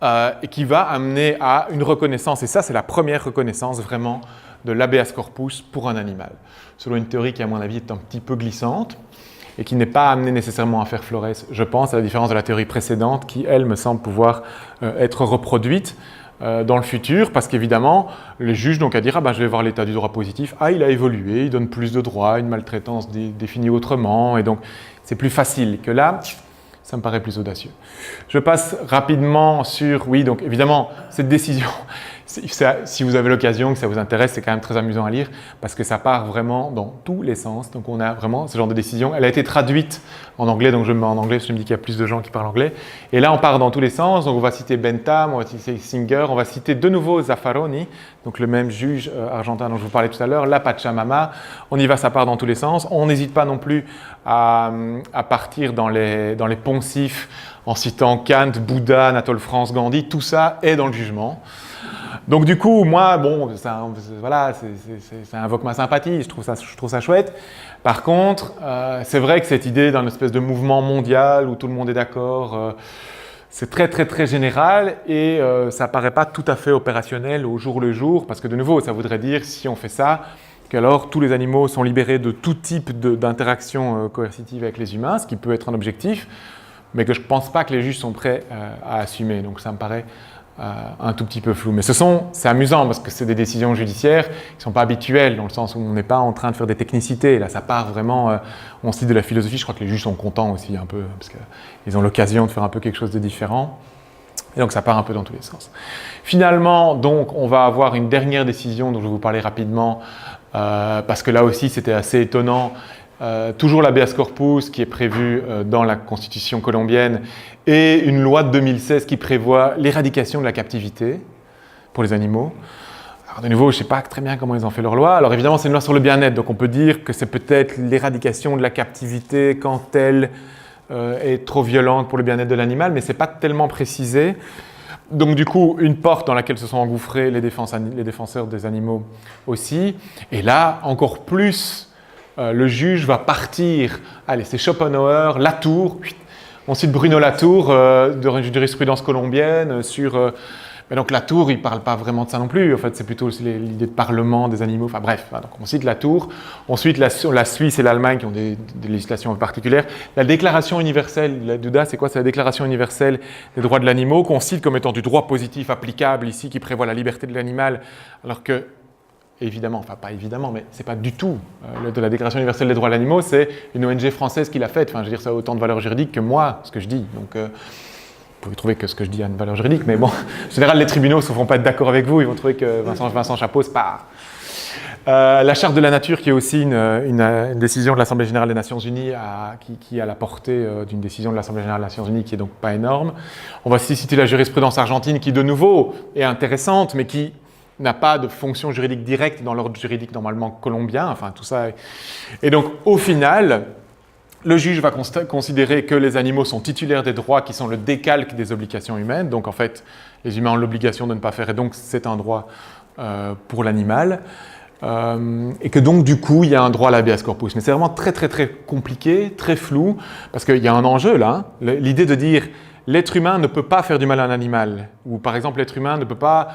et qui va amener à une reconnaissance, et ça c'est la première reconnaissance vraiment de l'habeas corpus pour un animal, selon une théorie qui à mon avis est un petit peu glissante, et qui n'est pas amené nécessairement à faire Flores, je pense, à la différence de la théorie précédente, qui, elle, me semble pouvoir être reproduite dans le futur, parce qu'évidemment, le juge donc à dire « Ah ben, je vais voir l'état du droit positif, ah il a évolué, il donne plus de droits, une maltraitance définie autrement, et donc c'est plus facile que là, ça me paraît plus audacieux. Je passe rapidement sur, oui, donc évidemment, cette décision, si vous avez l'occasion, que ça vous intéresse, c'est quand même très amusant à lire parce que ça part vraiment dans tous les sens. Donc on a vraiment ce genre de décision. Elle a été traduite en anglais, donc je me mets en anglais parce que je me dis qu'il y a plus de gens qui parlent anglais. Et là, on part dans tous les sens. Donc on va citer Bentham, on va citer Singer, on va citer de nouveau Zaffaroni, donc le même juge argentin dont je vous parlais tout à l'heure, la Pachamama. On y va, ça part dans tous les sens. On n'hésite pas non plus à partir dans les poncifs en citant Kant, Bouddha, Anatole France, Gandhi. Tout ça est dans le jugement. Donc du coup, moi, bon, ça invoque ma sympathie, je trouve ça chouette. Par contre, c'est vrai que cette idée d'un espèce de mouvement mondial où tout le monde est d'accord, c'est très très très général et ça paraît pas tout à fait opérationnel au jour le jour parce que de nouveau, ça voudrait dire si on fait ça, qu'alors tous les animaux sont libérés de tout type d'interaction coercitive avec les humains, ce qui peut être un objectif, mais que je ne pense pas que les juges sont prêts à assumer. Donc ça me paraît un tout petit peu flou. Mais c'est amusant parce que c'est des décisions judiciaires qui ne sont pas habituelles, dans le sens où on n'est pas en train de faire des technicités. Là, ça part vraiment, on cite de la philosophie, je crois que les juges sont contents aussi un peu, parce qu'ils ont l'occasion de faire un peu quelque chose de différent. Et donc ça part un peu dans tous les sens. Finalement, donc, on va avoir une dernière décision dont je vais vous parler rapidement, parce que là aussi c'était assez étonnant. Toujours l'habeas corpus qui est prévu dans la Constitution colombienne et une loi de 2016 qui prévoit l'éradication de la captivité pour les animaux. Alors de nouveau, je ne sais pas très bien comment ils ont fait leur loi. Alors évidemment, c'est une loi sur le bien-être, donc on peut dire que c'est peut-être l'éradication de la captivité quand elle est trop violente pour le bien-être de l'animal, mais ce n'est pas tellement précisé. Donc du coup, une porte dans laquelle se sont engouffrés les défenseurs des animaux aussi. Et là, encore plus, le juge va partir, allez, c'est Schopenhauer, Latour, on cite Bruno Latour de jurisprudence colombienne sur... mais donc Latour, il ne parle pas vraiment de ça non plus, en fait c'est plutôt l'idée de parlement des animaux, enfin bref, donc on cite Latour. Ensuite la Suisse et l'Allemagne qui ont des législations particulières. La déclaration universelle, la Douda, c'est quoi? C'est la déclaration universelle des droits de l'animal qu'on cite comme étant du droit positif applicable ici, qui prévoit la liberté de l'animal, alors que évidemment, enfin pas évidemment, mais c'est pas du tout de la Déclaration universelle des droits de l'animal, c'est une ONG française qui l'a faite. Enfin, je veux dire, ça a autant de valeur juridique que moi, ce que je dis. Donc, vous pouvez trouver que ce que je dis a une valeur juridique, mais bon, en général, les tribunaux ne vont pas être d'accord avec vous, ils vont trouver que Vincent Chapeau, c'est pas... la Charte de la nature, qui est aussi une décision de l'Assemblée générale des Nations Unies, qui a la portée d'une décision de l'Assemblée générale des Nations Unies, qui est donc pas énorme. On va aussi citer la jurisprudence argentine, qui de nouveau est intéressante, mais qui n'a pas de fonction juridique directe dans l'ordre juridique normalement colombien, enfin tout ça. Et donc au final, le juge va considérer que les animaux sont titulaires des droits qui sont le décalque des obligations humaines, donc en fait les humains ont l'obligation de ne pas faire, et donc c'est un droit pour l'animal, et que donc du coup il y a un droit à l'habeas corpus. Mais c'est vraiment très très très compliqué, très flou, parce qu'il y a un enjeu là, hein. L'idée de dire l'être humain ne peut pas faire du mal à un animal, ou par exemple l'être humain ne peut pas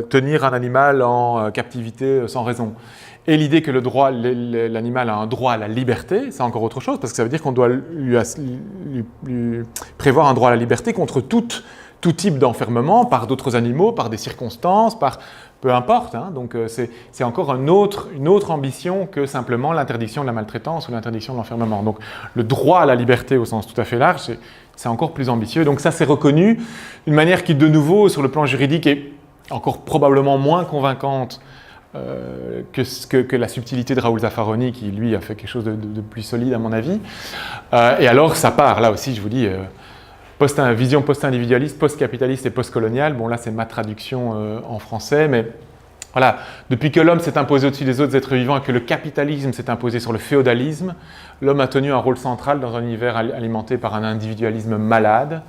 tenir un animal en captivité sans raison. Et l'idée que l'animal a un droit à la liberté, c'est encore autre chose, parce que ça veut dire qu'on doit lui prévoir un droit à la liberté contre tout type d'enfermement, par d'autres animaux, par des circonstances, par peu importe. Hein. Donc c'est encore une autre ambition que simplement l'interdiction de la maltraitance ou l'interdiction de l'enfermement. Donc le droit à la liberté au sens tout à fait large, c'est encore plus ambitieux. Donc ça, c'est reconnu d'une manière qui, de nouveau, sur le plan juridique, est encore probablement moins convaincante que la subtilité de Raoul Zaffaroni, qui, lui, a fait quelque chose de plus solide, à mon avis. Et alors, ça part, là aussi, je vous dis, vision post-individualiste, post-capitaliste et post-coloniale. Bon, là, c'est ma traduction en français, mais voilà, depuis que l'homme s'est imposé au-dessus des autres êtres vivants et que le capitalisme s'est imposé sur le féodalisme, l'homme a tenu un rôle central dans un univers alimenté par un individualisme malade.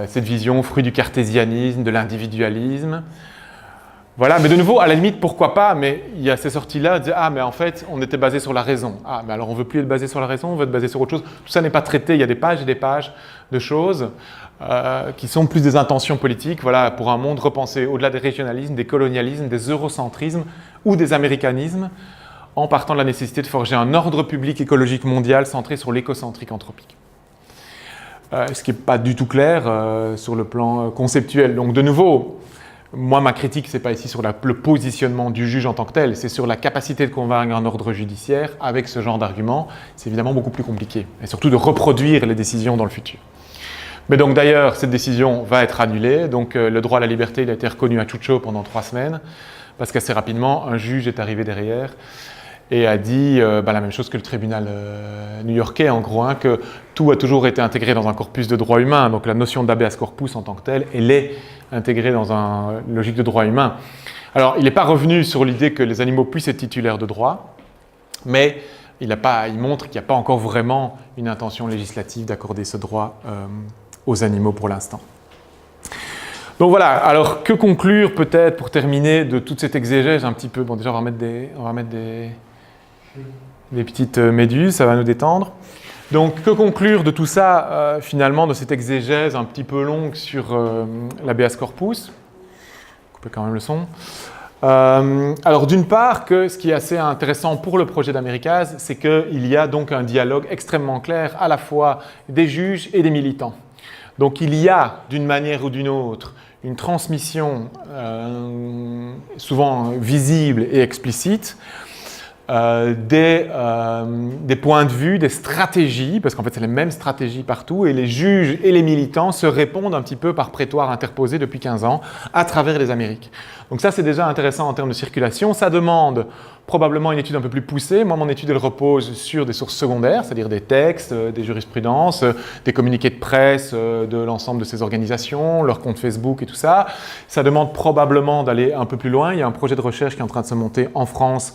Cette vision, fruit du cartésianisme, de l'individualisme. Voilà, mais de nouveau, à la limite, pourquoi pas, mais il y a ces sorties-là, de dire, ah, mais en fait, on était basé sur la raison. Ah, mais alors on ne veut plus être basé sur la raison, on veut être basé sur autre chose. Tout ça n'est pas traité, il y a des pages et des pages de choses qui sont plus des intentions politiques, voilà, pour un monde repensé au-delà des régionalismes, des colonialismes, des eurocentrismes ou des américanismes, en partant de la nécessité de forger un ordre public écologique mondial centré sur l'écocentrique anthropique. Ce qui n'est pas du tout clair sur le plan conceptuel. Donc de nouveau, moi, ma critique, ce n'est pas ici sur le positionnement du juge en tant que tel, c'est sur la capacité de convaincre un ordre judiciaire avec ce genre d'argument. C'est évidemment beaucoup plus compliqué, et surtout de reproduire les décisions dans le futur. Mais donc d'ailleurs, cette décision va être annulée. Donc le droit à la liberté, il a été reconnu à Chucho pendant 3 semaines, parce qu'assez rapidement, un juge est arrivé derrière et a dit la même chose que le tribunal new-yorkais, en gros, que tout a toujours été intégré dans un corpus de droit humain. Donc la notion d'habeas corpus en tant que telle, elle est intégrée dans une logique de droit humain. Alors, il n'est pas revenu sur l'idée que les animaux puissent être titulaires de droit, mais il montre qu'il n'y a pas encore vraiment une intention législative d'accorder ce droit aux animaux pour l'instant. Donc voilà, alors que conclure peut-être pour terminer de toute cette exégèse un petit peu. Bon, déjà on va mettre des petites méduses, ça va nous détendre. Donc que conclure de tout ça finalement, de cette exégèse un petit peu longue sur l'habeas corpus. Couper quand même le son. Alors d'une part, ce qui est assez intéressant pour le projet d'Américas, c'est qu'il y a donc un dialogue extrêmement clair à la fois des juges et des militants. Donc il y a, d'une manière ou d'une autre, une transmission souvent visible et explicite des points de vue, des stratégies, parce qu'en fait c'est les mêmes stratégies partout, et les juges et les militants se répondent un petit peu par prétoire interposé depuis 15 ans à travers les Amériques. Donc ça c'est déjà intéressant en termes de circulation, ça demande probablement une étude un peu plus poussée. Moi, mon étude, elle repose sur des sources secondaires, c'est-à-dire des textes, des jurisprudences, des communiqués de presse de l'ensemble de ces organisations, leurs comptes Facebook et tout ça. Ça demande probablement d'aller un peu plus loin. Il y a un projet de recherche qui est en train de se monter en France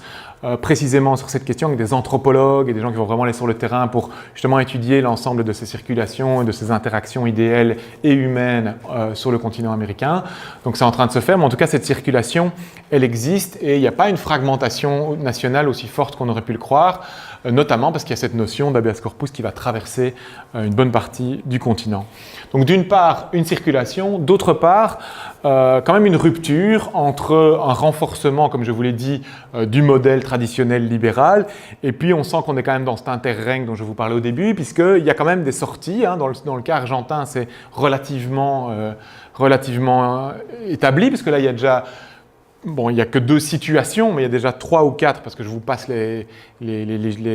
précisément sur cette question, avec des anthropologues et des gens qui vont vraiment aller sur le terrain pour justement étudier l'ensemble de ces circulations et de ces interactions idéales et humaines sur le continent américain. Donc c'est en train de se faire, mais en tout cas cette circulation, elle existe et il n'y a pas une fragmentation nationale aussi forte qu'on aurait pu le croire, notamment parce qu'il y a cette notion d'habeas corpus qui va traverser une bonne partie du continent. Donc d'une part, une circulation, d'autre part, quand même une rupture entre un renforcement, comme je vous l'ai dit, du modèle traditionnel libéral, et puis on sent qu'on est quand même dans cet interrègne dont je vous parlais au début, puisqu'il y a quand même des sorties, dans le cas argentin, c'est relativement établi, parce que là, il y a déjà... Bon, il n'y a que 2 situations, mais il y a déjà 3 ou 4, parce que je vous passe les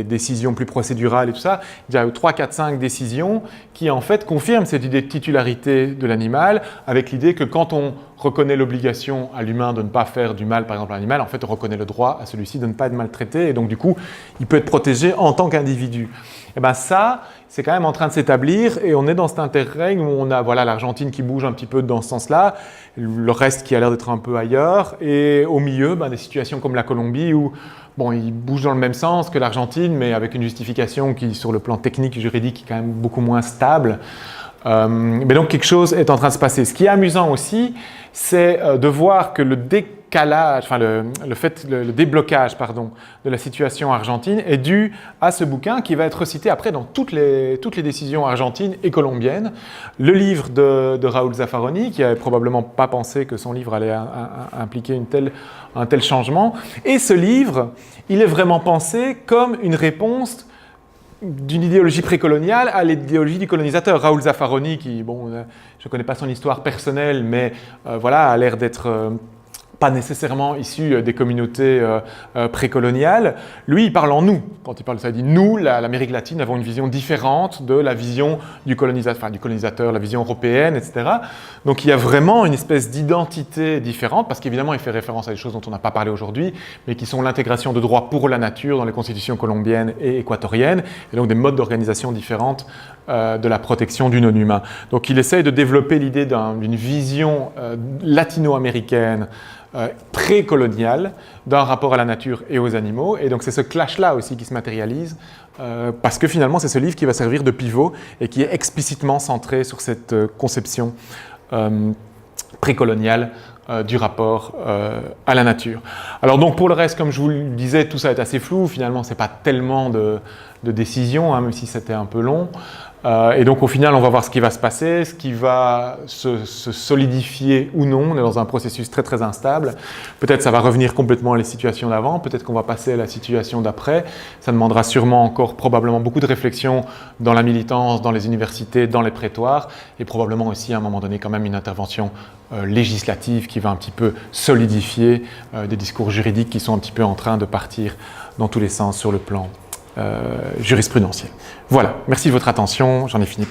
décisions plus procédurales et tout ça. Il y a 3, 4, 5 décisions qui, en fait, confirment cette idée de titularité de l'animal, avec l'idée que quand on reconnaît l'obligation à l'humain de ne pas faire du mal, par exemple, à l'animal, en fait, on reconnaît le droit à celui-ci de ne pas être maltraité, et donc, du coup, il peut être protégé en tant qu'individu. Et bien ça, c'est quand même en train de s'établir, et on est dans cet interrègne où on a l'Argentine qui bouge un petit peu dans ce sens-là, le reste qui a l'air d'être un peu ailleurs, et au milieu, des situations comme la Colombie où ils bougent dans le même sens que l'Argentine, mais avec une justification qui, sur le plan technique et juridique, est quand même beaucoup moins stable. Mais donc quelque chose est en train de se passer. Ce qui est amusant aussi, c'est de voir que le déblocage de la situation argentine est dû à ce bouquin qui va être cité après dans toutes les décisions argentines et colombiennes. Le livre de Raúl Zaffaroni, qui n'avait probablement pas pensé que son livre allait impliquer un tel changement. Et ce livre, il est vraiment pensé comme une réponse d'une idéologie précoloniale à l'idéologie du colonisateur. Raúl Zaffaroni, qui, je ne connais pas son histoire personnelle, mais a l'air d'être pas nécessairement issu des communautés précoloniales. Lui, il parle en nous. Quand il parle de ça, il dit « Nous, l'Amérique latine, avons une vision différente de la vision du colonisateur, la vision européenne, etc. » Donc, il y a vraiment une espèce d'identité différente, parce qu'évidemment, il fait référence à des choses dont on n'a pas parlé aujourd'hui, mais qui sont l'intégration de droits pour la nature dans les constitutions colombiennes et équatoriennes, et donc des modes d'organisation différentes de la protection du non-humain. Donc, il essaye de développer l'idée d'une vision latino-américaine précolonial d'un rapport à la nature et aux animaux. Et donc c'est ce clash-là aussi qui se matérialise, parce que finalement c'est ce livre qui va servir de pivot et qui est explicitement centré sur cette conception précoloniale du rapport à la nature. Alors donc pour le reste, comme je vous le disais, tout ça est assez flou. Finalement, c'est pas tellement de décisions, même si c'était un peu long. Et donc au final, on va voir ce qui va se passer, ce qui va se solidifier ou non. On est dans un processus très très instable. Peut-être ça va revenir complètement à la situation d'avant, peut-être qu'on va passer à la situation d'après. Ça demandera sûrement encore probablement beaucoup de réflexion dans la militance, dans les universités, dans les prétoires, et probablement aussi à un moment donné quand même une intervention législative qui va un petit peu solidifier des discours juridiques qui sont un petit peu en train de partir dans tous les sens sur le plan jurisprudentiel. Voilà, merci de votre attention, j'en ai fini.